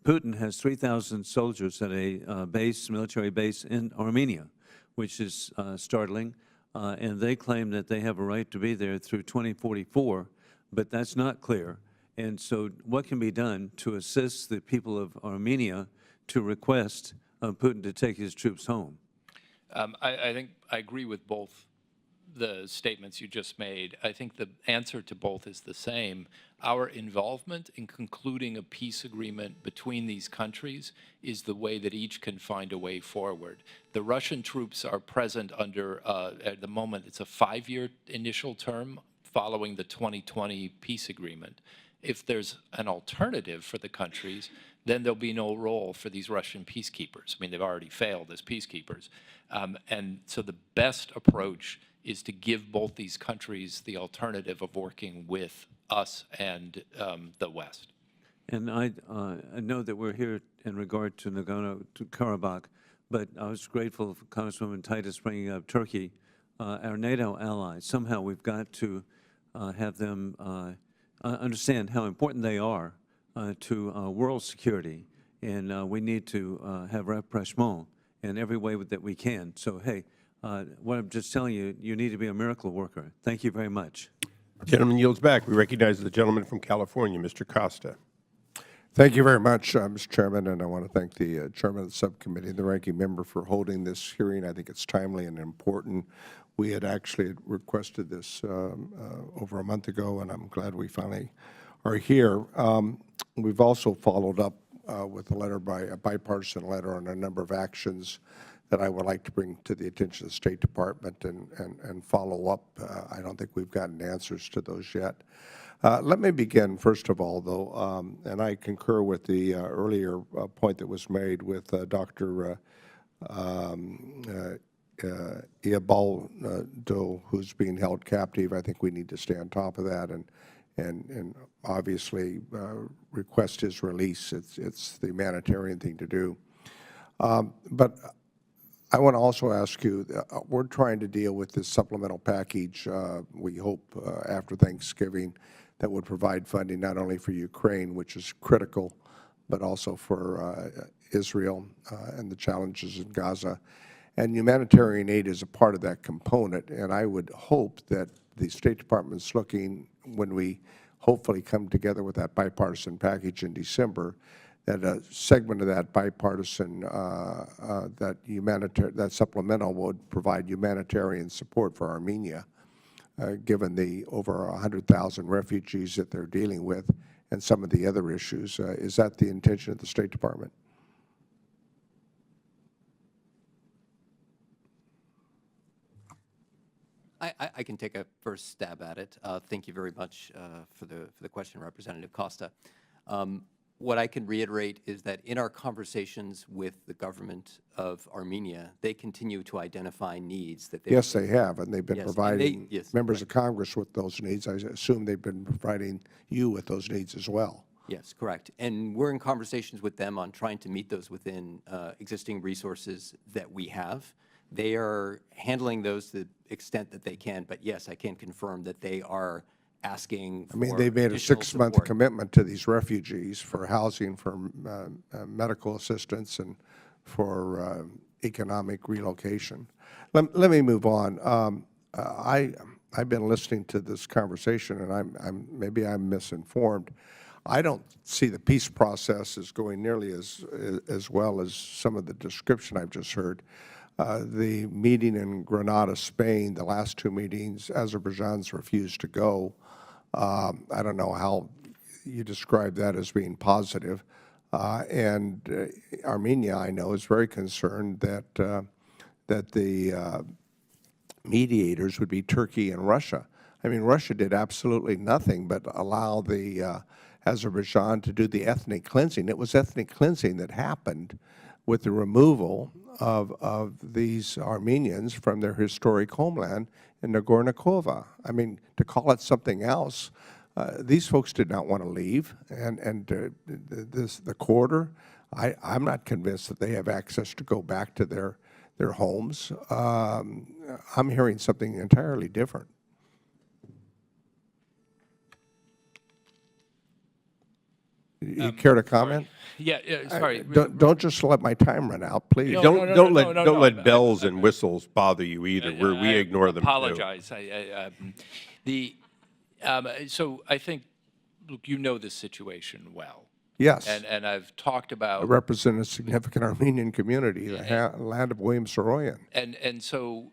Putin has 3,000 soldiers at a military base in Armenia, which is startling, and they claim that they have a right to be there through 2044, but that's not clear. And so what can be done to assist the people of Armenia to request Putin to take his troops home? I think I agree with both the statements you just made. I think the answer to both is the same. Our involvement in concluding a peace agreement between these countries is the way that each can find a way forward. The Russian troops are present under, at the moment, it's a 5-year initial term following the 2020 peace agreement. If there's an alternative for the countries, then there'll be no role for these Russian peacekeepers. I mean, they've already failed as peacekeepers. And so the best approach is to give both these countries the alternative of working with us and the West. And I know that we're here in regard to Nagorno-Karabakh, but I was grateful for Congresswoman Titus bringing up Turkey, our NATO ally. Somehow we've got to have them understand how important they are to world security, and we need to have rapprochement in every way that we can. So, hey, what I'm just telling you, you need to be a miracle worker. Thank you very much. Gentleman yields back. We recognize the gentleman from California, Mr. Costa. Thank you very much, Mr. Chairman, and I want to thank the Chairman of the Subcommittee and the Ranking Member for holding this hearing. I think it's timely and important. We had actually requested this over a month ago, and I'm glad we finally are here. We've also followed up with a bipartisan letter on a number of actions that I would like to bring to the attention of the State Department and follow up. I don't think we've gotten answers to those yet. Let me begin, first of all, though, and I concur with the earlier point that was made with Dr. Iabaldo, who's being held captive. I think we need to stay on top of that and obviously request his release. It's the humanitarian thing to do. But I want to also ask you, we're trying to deal with this supplemental package, we hope, after Thanksgiving, that would provide funding not only for Ukraine, which is critical, but also for Israel and the challenges in Gaza. And humanitarian aid is a part of that component, and I would hope that the State Department's looking, when we hopefully come together with that bipartisan package in December, that a segment of that bipartisan, that supplemental would provide humanitarian support for Armenia, given the over 100,000 refugees that they're dealing with and some of the other issues. Is that the intention of the State Department? I can take a first stab at it. Thank you very much for the question, Representative Costa. What I can reiterate is that in our conversations with the government of Armenia, they continue to identify needs that they Yes, they have, and they've been Yes, providing yes, members of Congress with those needs. I assume they've been providing you with those needs as well. Yes, correct. And we're in conversations with them on trying to meet those within existing resources that we have. They are handling those to the extent that they can, but yes, I can confirm that they are asking for they've made a additional 6-month support. commitment to these refugees for housing, for medical assistance, and for economic relocation. Let me move on. I I've been listening to this conversation, and maybe I'm misinformed. I don't see the peace process as going nearly as well as some of the description I've just heard. The meeting in Granada, Spain, the last two meetings, Azerbaijan's refused to go. I don't know how you describe that as being positive. And Armenia, I know, is very concerned that the mediators would be Turkey and Russia. I mean, Russia did absolutely nothing but allow the Azerbaijan to do the ethnic cleansing. It was ethnic cleansing that happened with the removal of these Armenians from their historic homeland in Nagorno-Karabakh. I mean, to call it something else, these folks did not want to leave, and the corridor, I'm not convinced that they have access to go back to their homes. I'm hearing something entirely different. You care to comment? Sorry. Don't just let my time run out, please. No, Don't no, let bells and whistles bother you either. We ignore them too. Apologize. So I think, look, you know this situation well. Yes. And I've talked I about. represent a significant Armenian community, the land of William Soroyan. And so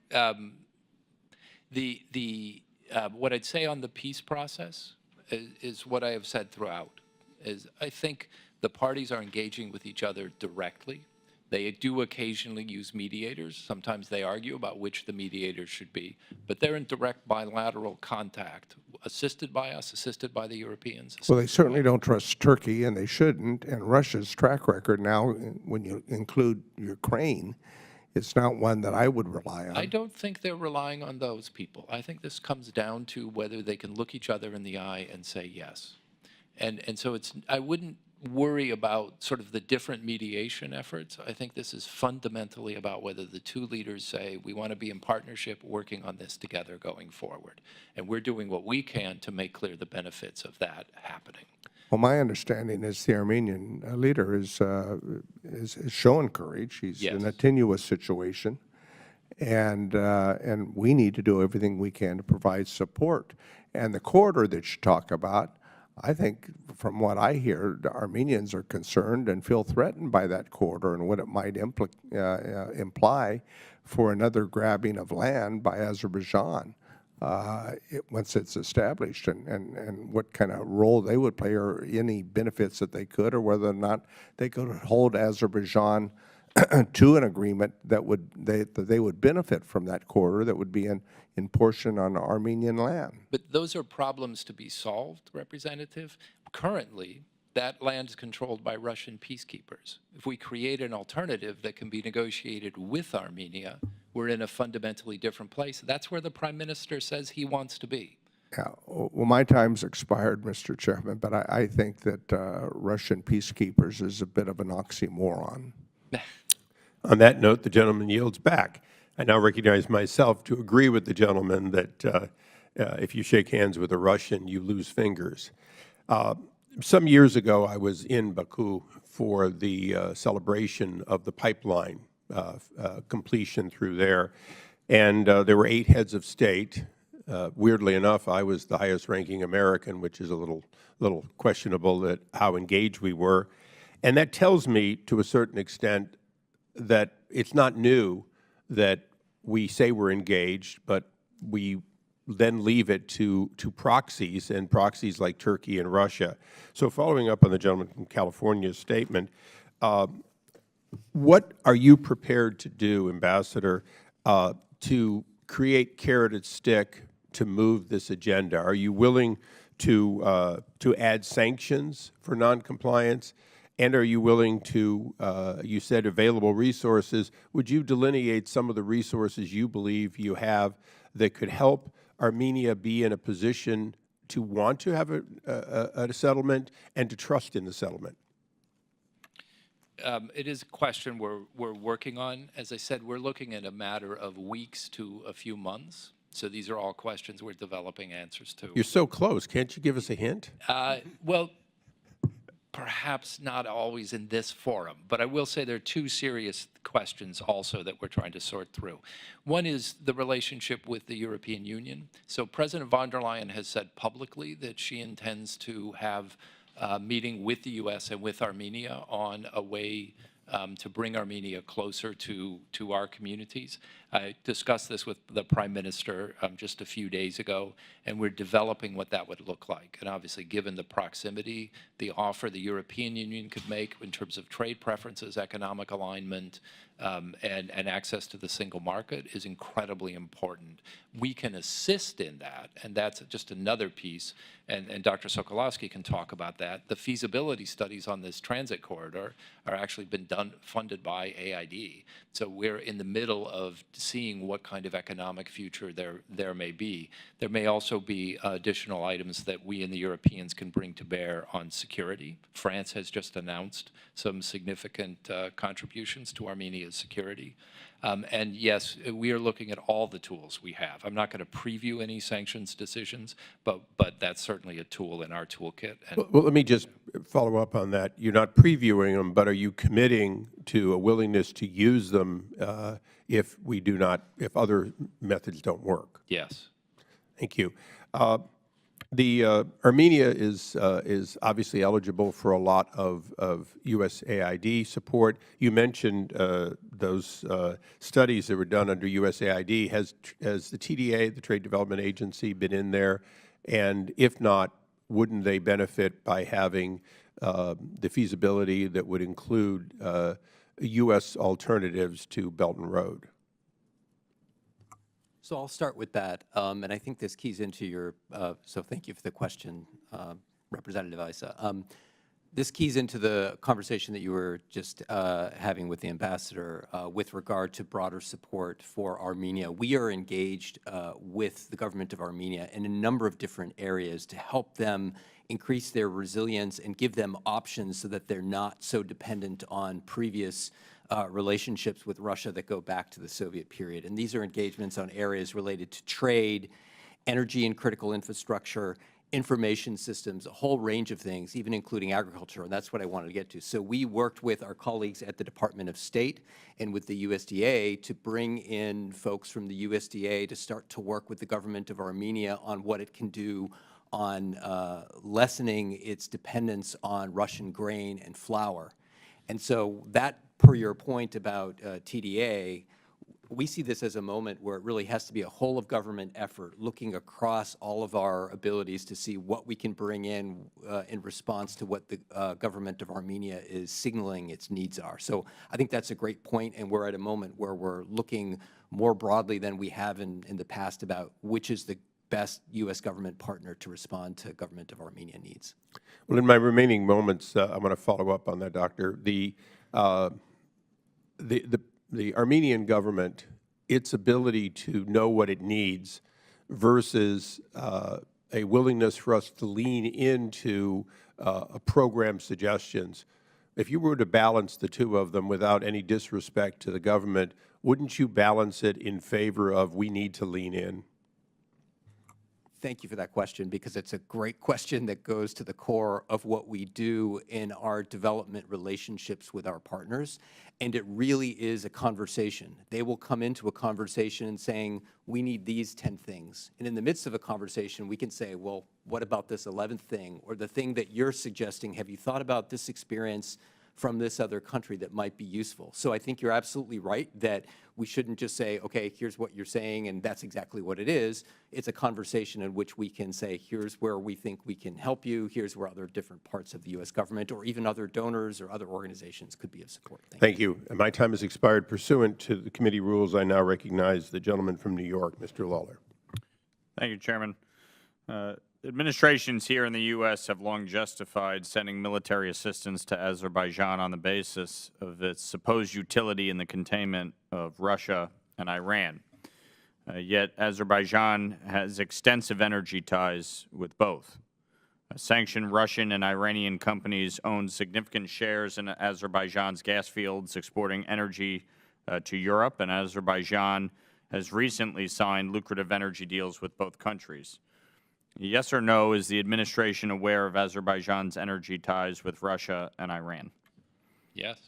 what I'd say on the peace process is what I have said throughout, is I think the parties are engaging with each other directly. They do occasionally use mediators. Sometimes they argue about which the mediators should be, but they're in direct bilateral contact, assisted by us, assisted by the Europeans. Well, they certainly don't trust Turkey, and they shouldn't. And Russia's track record now, when you include Ukraine, it's not one that I would rely on. I don't think they're relying on those people. I think this comes down to whether they can look each other in the eye and say yes. And so I wouldn't worry about sort of the different mediation efforts. I think this is fundamentally about whether the two leaders say, we want to be in partnership working on this together going forward. And we're doing what we can to make clear the benefits of that happening. Well, my understanding is the Armenian leader is showing courage. He's in a tenuous situation, and we need to do everything we can to provide support. And the corridor that you talk about, I think, from what I hear, the Armenians are concerned and feel threatened by that corridor and what it might imply for another grabbing of land by Azerbaijan once it's established, and what kind of role they would play, or any benefits that they could, or whether or not they could hold Azerbaijan to an agreement that they would benefit from that corridor that would be in portion on Armenian land. But those are problems to be solved, Representative. Currently, that land is controlled by Russian peacekeepers. If we create an alternative that can be negotiated with Armenia, we're in a fundamentally different place. That's where the Prime Minister says he wants to be. Yeah, well, my time's expired, Mr. Chairman, but I think that Russian peacekeepers is a bit of an oxymoron. On that note, the gentleman yields back. I now recognize myself to agree with the gentleman that if you shake hands with a Russian, you lose fingers. Some years ago, I was in Baku for the celebration of the pipeline completion through there, and there were 8 heads of state. Weirdly enough, I was the highest-ranking American, which is a little questionable that how engaged we were. And that tells me, to a certain extent, that it's not new that we say we're engaged, but we then leave it to proxies, and proxies like Turkey and Russia. So following up on the gentleman from California's statement, what are you prepared to do, Ambassador, to create carrot and stick to move this agenda? Are you willing to add sanctions for noncompliance? And are you willing to, you said available resources, would you delineate some of the resources you believe you have that could help Armenia be in a position to want to have a settlement and to trust in the settlement? It is a question we're working on. As I said, we're looking at a matter of weeks to a few months. So these are all questions we're developing answers to. You're so close. Can't you give us a hint? Well, perhaps not always in this forum, but I will say there are two serious questions also that we're trying to sort through. One is the relationship with the European Union. So President von der Leyen has said publicly that she intends to have a meeting with the U.S. and with Armenia on a way to bring Armenia closer to our communities. I discussed this with the Prime Minister just a few days ago, and we're developing what that would look like. And obviously, given the proximity, the offer the European Union could make in terms of trade preferences, economic alignment, and access to the single market is incredibly important. We can assist in that, and that's just another piece, and Dr. Sokolowski can talk about that. The feasibility studies on this transit corridor are actually been funded by AID. So we're in the middle of seeing what kind of economic future there may be. There may also be additional items that we and the Europeans can bring to bear on security. France has just announced some significant contributions to Armenia's security. And yes, we are looking at all the tools we have. I'm not going to preview any sanctions decisions, but that's certainly a tool in our toolkit. And Well, let me just follow up on that. You're not previewing them, but are you committing to a willingness to use them if other methods don't work? yes. Thank you. Armenia is obviously eligible for a lot of USAID support. You mentioned those studies that were done under USAID. Has the TDA, the Trade Development Agency, been in there? And if not, wouldn't they benefit by having the feasibility that would include U.S. alternatives to Belt and Road? So I'll start with that, and I think this keys into your, so thank you for the question, Representative Issa. This keys into the conversation that you were just having with the ambassador with regard to broader support for Armenia. We are engaged with the government of Armenia in a number of different areas to help them increase their resilience and give them options so that they're not so dependent on previous relationships with Russia that go back to the Soviet period. And these are engagements on areas related to trade, energy and critical infrastructure, information systems, a whole range of things, even including agriculture, and that's what I wanted to get to. So we worked with our colleagues at the Department of State and with the USDA to bring in folks from the USDA to start to work with the government of Armenia on what it can do on lessening its dependence on Russian grain and flour. And so that, per your point about TDA, we see this as a moment where it really has to be a whole-of-government effort, looking across all of our abilities to see what we can bring in response to what the government of Armenia is signaling its needs are. So I think that's a great point, and we're at a moment where we're looking more broadly than we have in the past about which is the best U.S. government partner to respond to government of Armenia needs. Well, in my remaining moments, I want to follow up on that, Doctor. The Armenian government, its ability to know what it needs versus a willingness for us to lean into a program suggestions. If you were to balance the two of them without any disrespect to the government, wouldn't you balance it in favor of we need to lean in? Thank you for that question, because it's a great question that goes to the core of what we do in our development relationships with our partners. And it really is a conversation. They will come into a conversation saying, we need these 10 things. And in the midst of a conversation, we can say, well, what about this 11th thing? Or the thing that you're suggesting, have you thought about this experience from this other country that might be useful? So I think you're absolutely right that we shouldn't just say, okay, here's what you're saying, and that's exactly what it is. It's a conversation in which we can say, here's where we think we can help you, here's where other different parts of the U.S. government or even other donors or other organizations could be of support. Thank you. And my time has expired. Pursuant to the committee rules, I now recognize the gentleman from New York, Mr. Lawler. Thank you, Chairman. Administrations here in the U.S. have long justified sending military assistance to Azerbaijan on the basis of its supposed utility in the containment of Russia and Iran. Yet Azerbaijan has extensive energy ties with both. Sanctioned Russian and Iranian companies own significant shares in Azerbaijan's gas fields, exporting energy to Europe, and Azerbaijan has recently signed lucrative energy deals with both countries. Yes or no, is the administration aware of Azerbaijan's energy ties with Russia and Iran? Yes.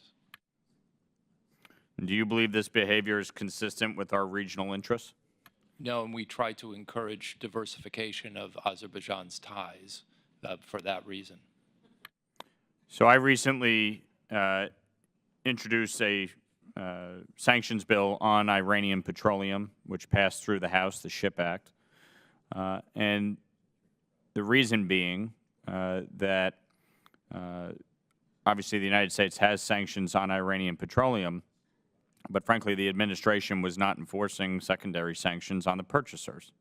Do you believe this behavior is consistent with our regional interests? No, and we try to encourage diversification of Azerbaijan's ties for that reason. So I recently introduced a sanctions bill on Iranian petroleum, which passed through the House, the SHIP Act. And the reason being that obviously the United States has sanctions on Iranian petroleum, but frankly, the administration was not enforcing secondary sanctions on the purchasers.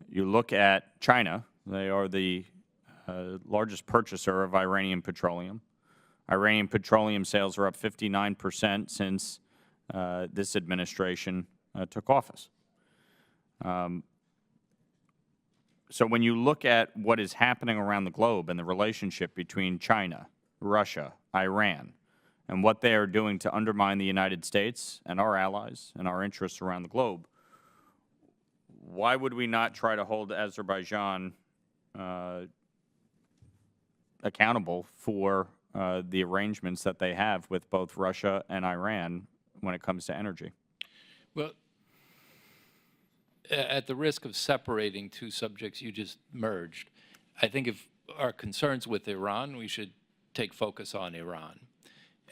You look at China, they are the largest purchaser of Iranian petroleum. Iranian petroleum sales are up 59% since this administration took office. So when you look at what is happening around the globe and the relationship between China, Russia, Iran, and what they are doing to undermine the United States and our allies and our interests around the globe, why would we not try to hold Azerbaijan accountable for the arrangements that they have with both Russia and Iran when it comes to energy? Well, at the risk of separating two subjects you just merged, I think if our concerns with Iran, we should take focus on Iran.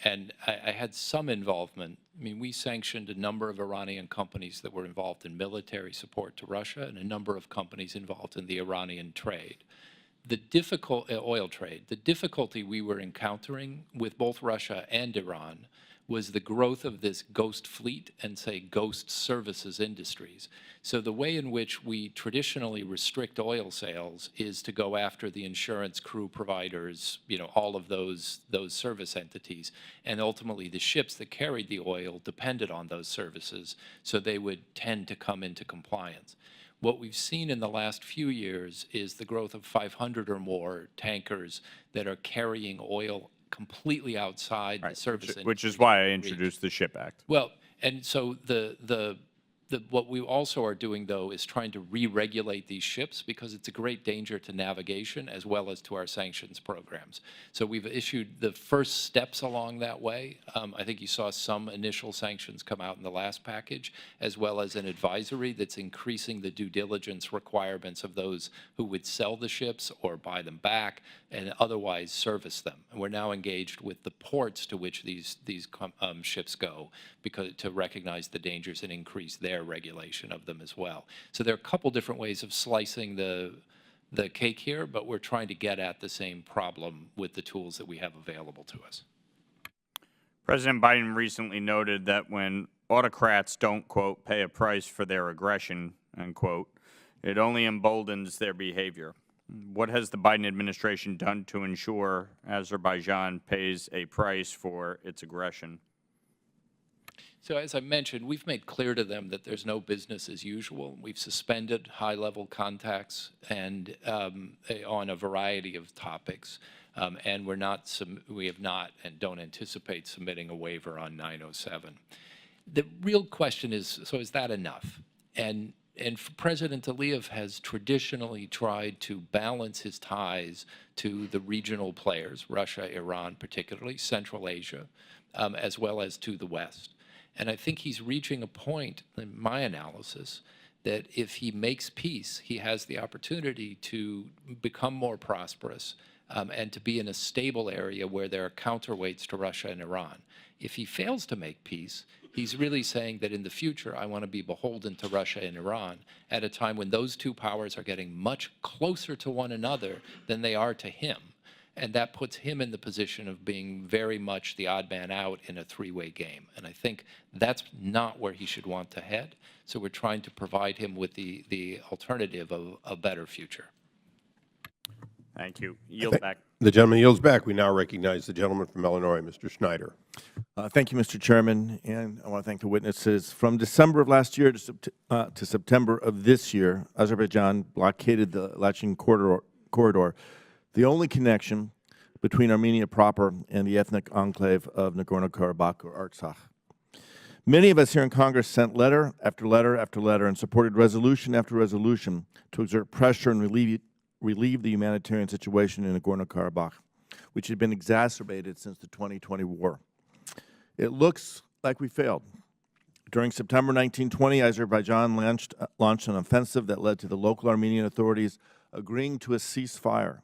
And I had some involvement. I mean, we sanctioned a number of Iranian companies that were involved in military support to Russia and a number of companies involved in the Iranian trade. The difficult oil trade, the difficulty we were encountering with both Russia and Iran was the growth of this ghost fleet and, say, ghost services industries. So the way in which we traditionally restrict oil sales is to go after the insurance crew providers, you know, all of those service entities. And ultimately, the ships that carried the oil depended on those services, so they would tend to come into compliance. What we've seen in the last few years is the growth of 500 or more tankers that are carrying oil completely outside the service industry. Which is why I introduced the SHIP Act. Well, and so what we also are doing, though, is trying to re-regulate these ships because it's a great danger to navigation as well as to our sanctions programs. So we've issued the first steps along that way. I think you saw some initial sanctions come out in the last package, as well as an advisory that's increasing the due diligence requirements of those who would sell the ships or buy them back and otherwise service them. And we're now engaged with the ports to which these ships go because to recognize the dangers and increase their regulation of them as well. So there are a couple different ways of slicing the cake here, but we're trying to get at the same problem with the tools that we have available to us. President Biden recently noted that when autocrats don't, quote, pay a price for their aggression, unquote, it only emboldens their behavior. What has the Biden administration done to ensure Azerbaijan pays a price for its aggression? So as I mentioned, we've made clear to them that there's no business as usual. We've suspended high-level contacts and on a variety of topics, and we have not and don't anticipate submitting a waiver on 907. The real question is, so is that enough? And President Aliyev has traditionally tried to balance his ties to the regional players, Russia, Iran particularly, Central Asia, as well as to the West. And I think he's reaching a point, in my analysis, that if he makes peace, he has the opportunity to become more prosperous and to be in a stable area where there are counterweights to Russia and Iran. If he fails to make peace, he's really saying that in the future, I want to be beholden to Russia and Iran at a time when those two powers are getting much closer to one another than they are to him. And that puts him in the position of being very much the odd man out in a three-way game. And I think that's not where he should want to head. So we're trying to provide him with the alternative of a better future. Thank you. Yield back. The gentleman yields back. We now recognize the gentleman from Illinois, Mr. Schneider. Thank you, Mr. Chairman, and I want to thank the witnesses. From December of last year to September of this year, Azerbaijan blockaded the Lachin corridor, the only connection between Armenia proper and the ethnic enclave of Nagorno-Karabakh or Artsakh. Many of us here in Congress sent letter after letter after letter and supported resolution after resolution to exert pressure and relieve the humanitarian situation in Nagorno-Karabakh, which had been exacerbated since the 2020 war. It looks like we failed. During September 1920, Azerbaijan launched an offensive that led to the local Armenian authorities agreeing to a ceasefire.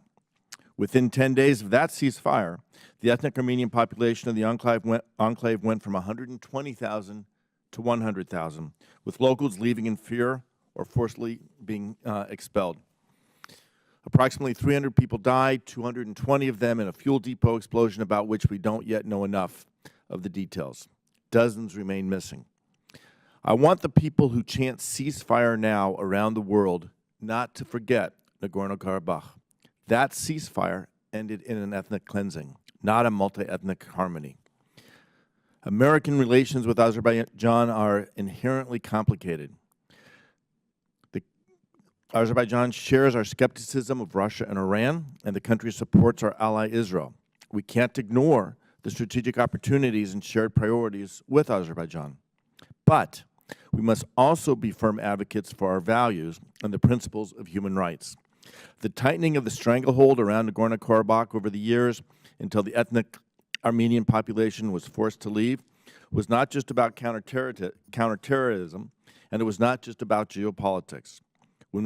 Within 10 days of that ceasefire, the ethnic Armenian population of the enclave went from 120,000 to 100,000, with locals leaving in fear or forcibly being expelled. Approximately 300 people died, 220 of them in a fuel depot explosion about which we don't yet know enough of the details. Dozens remain missing. I want the people who chant ceasefire now around the world not to forget Nagorno-Karabakh. That ceasefire ended in an ethnic cleansing, not a multi-ethnic harmony. American relations with Azerbaijan are inherently complicated. Azerbaijan shares our skepticism of Russia and Iran, and the country supports our ally Israel. We can't ignore the strategic opportunities and shared priorities with Azerbaijan. But we must also be firm advocates for our values and the principles of human rights. The tightening of the stranglehold around Nagorno-Karabakh over the years until the ethnic Armenian population was forced to leave was not just about counterterrorism, and it was not just about geopolitics. When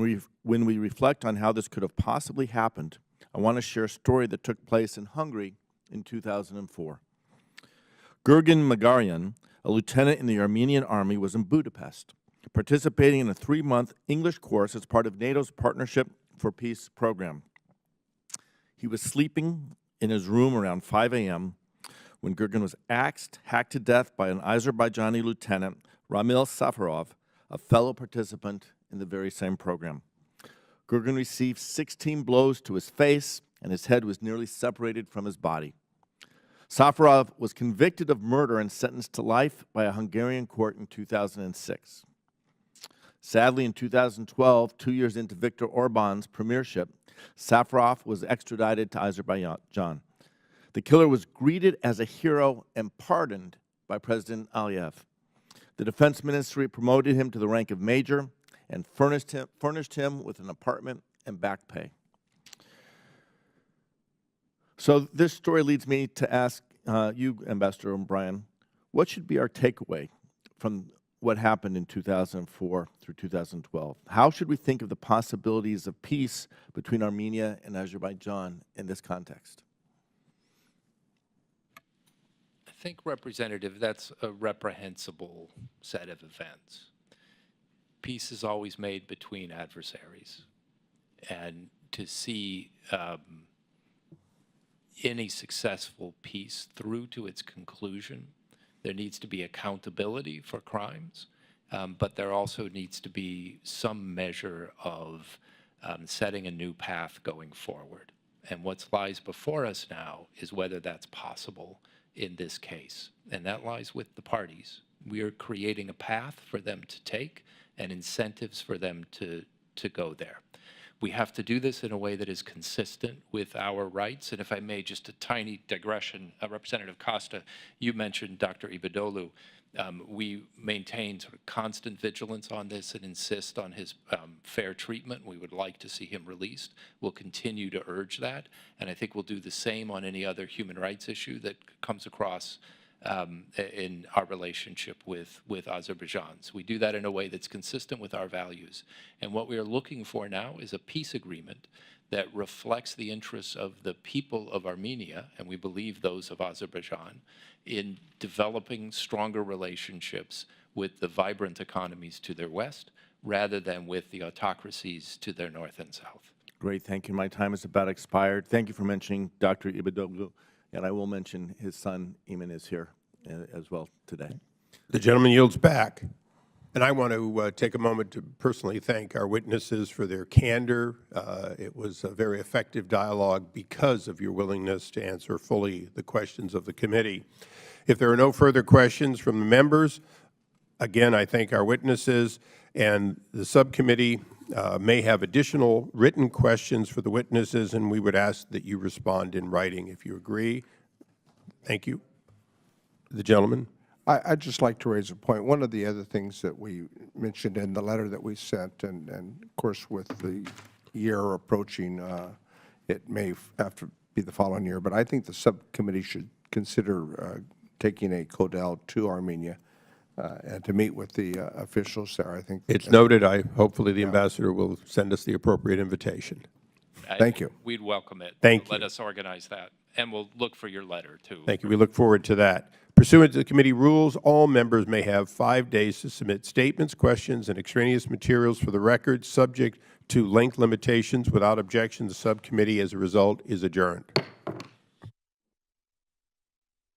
we reflect on how this could have possibly happened, I want to share a story that took place in Hungary in 2004. Gurgen Magarian, a lieutenant in the Armenian army, was in Budapest, participating in a 3-month English course as part of NATO's Partnership for Peace program. He was sleeping in his room around 5 a.m. when Gurgen was axed, hacked to death by an Azerbaijani lieutenant, Ramil Safarov, a fellow participant in the very same program. Gurgen received 16 blows to his face, and his head was nearly separated from his body. Safarov was convicted of murder and sentenced to life by a Hungarian court in 2006. Sadly, in 2012, 2 years into Viktor Orban's premiership, Safarov was extradited to Azerbaijan. The killer was greeted as a hero and pardoned by President Aliyev. The Defense Ministry promoted him to the rank of major and furnished him with an apartment and back pay. So this story leads me to ask you, Ambassador O'Brien, what should be our takeaway from what happened in 2004 through 2012? How should we think of the possibilities of peace between Armenia and Azerbaijan in this context? I think, Representative, that's a reprehensible set of events. Peace is always made between adversaries. And to see any successful peace through to its conclusion, there needs to be accountability for crimes, but there also needs to be some measure of setting a new path going forward. And what lies before us now is whether that's possible in this case. And that lies with the parties. We are creating a path for them to take and incentives for them to go there. We have to do this in a way that is consistent with our rights. And if I may, just a tiny digression, Representative Costa, you mentioned Dr. Ibadolu. We maintain sort of constant vigilance on this and insist on his fair treatment. We would like to see him released. We'll continue to urge that. And I think we'll do the same on any other human rights issue that comes across in our relationship with Azerbaijan. So we do that in a way that's consistent with our values. And what we are looking for now is a peace agreement that reflects the interests of the people of Armenia, and we believe those of Azerbaijan, in developing stronger relationships with the vibrant economies to their west, rather than with the autocracies to their north and south. Great, thank you. My time is about expired. Thank you for mentioning Dr. Ibadoglu. And I will mention his son, Eamon, is here as well today. The gentleman yields back. And I want to take a moment to personally thank our witnesses for their candor. It was a very effective dialogue because of your willingness to answer fully the questions of the committee. If there are no further questions from the members, again, I thank our witnesses, and the subcommittee may have additional written questions for the witnesses, and we would ask that you respond in writing if you agree. Thank you. The gentleman. I'd just like to raise a point. One of the other things that we mentioned in the letter that we sent, and of course with the year approaching, it may have to be the following year, but I think the subcommittee should consider taking a CODEL to Armenia and to meet with the officials there. I think It's noted. Hopefully the ambassador will send us the appropriate invitation. Thank you. We'd welcome it. Thank Let you. us organize that. And we'll look for your letter, too. Thank you. We look forward to that. Pursuant to the committee rules, all members may have 5 days to submit statements, questions, and extraneous materials for the record, subject to length limitations. Without objection, the subcommittee, as a result, is adjourned.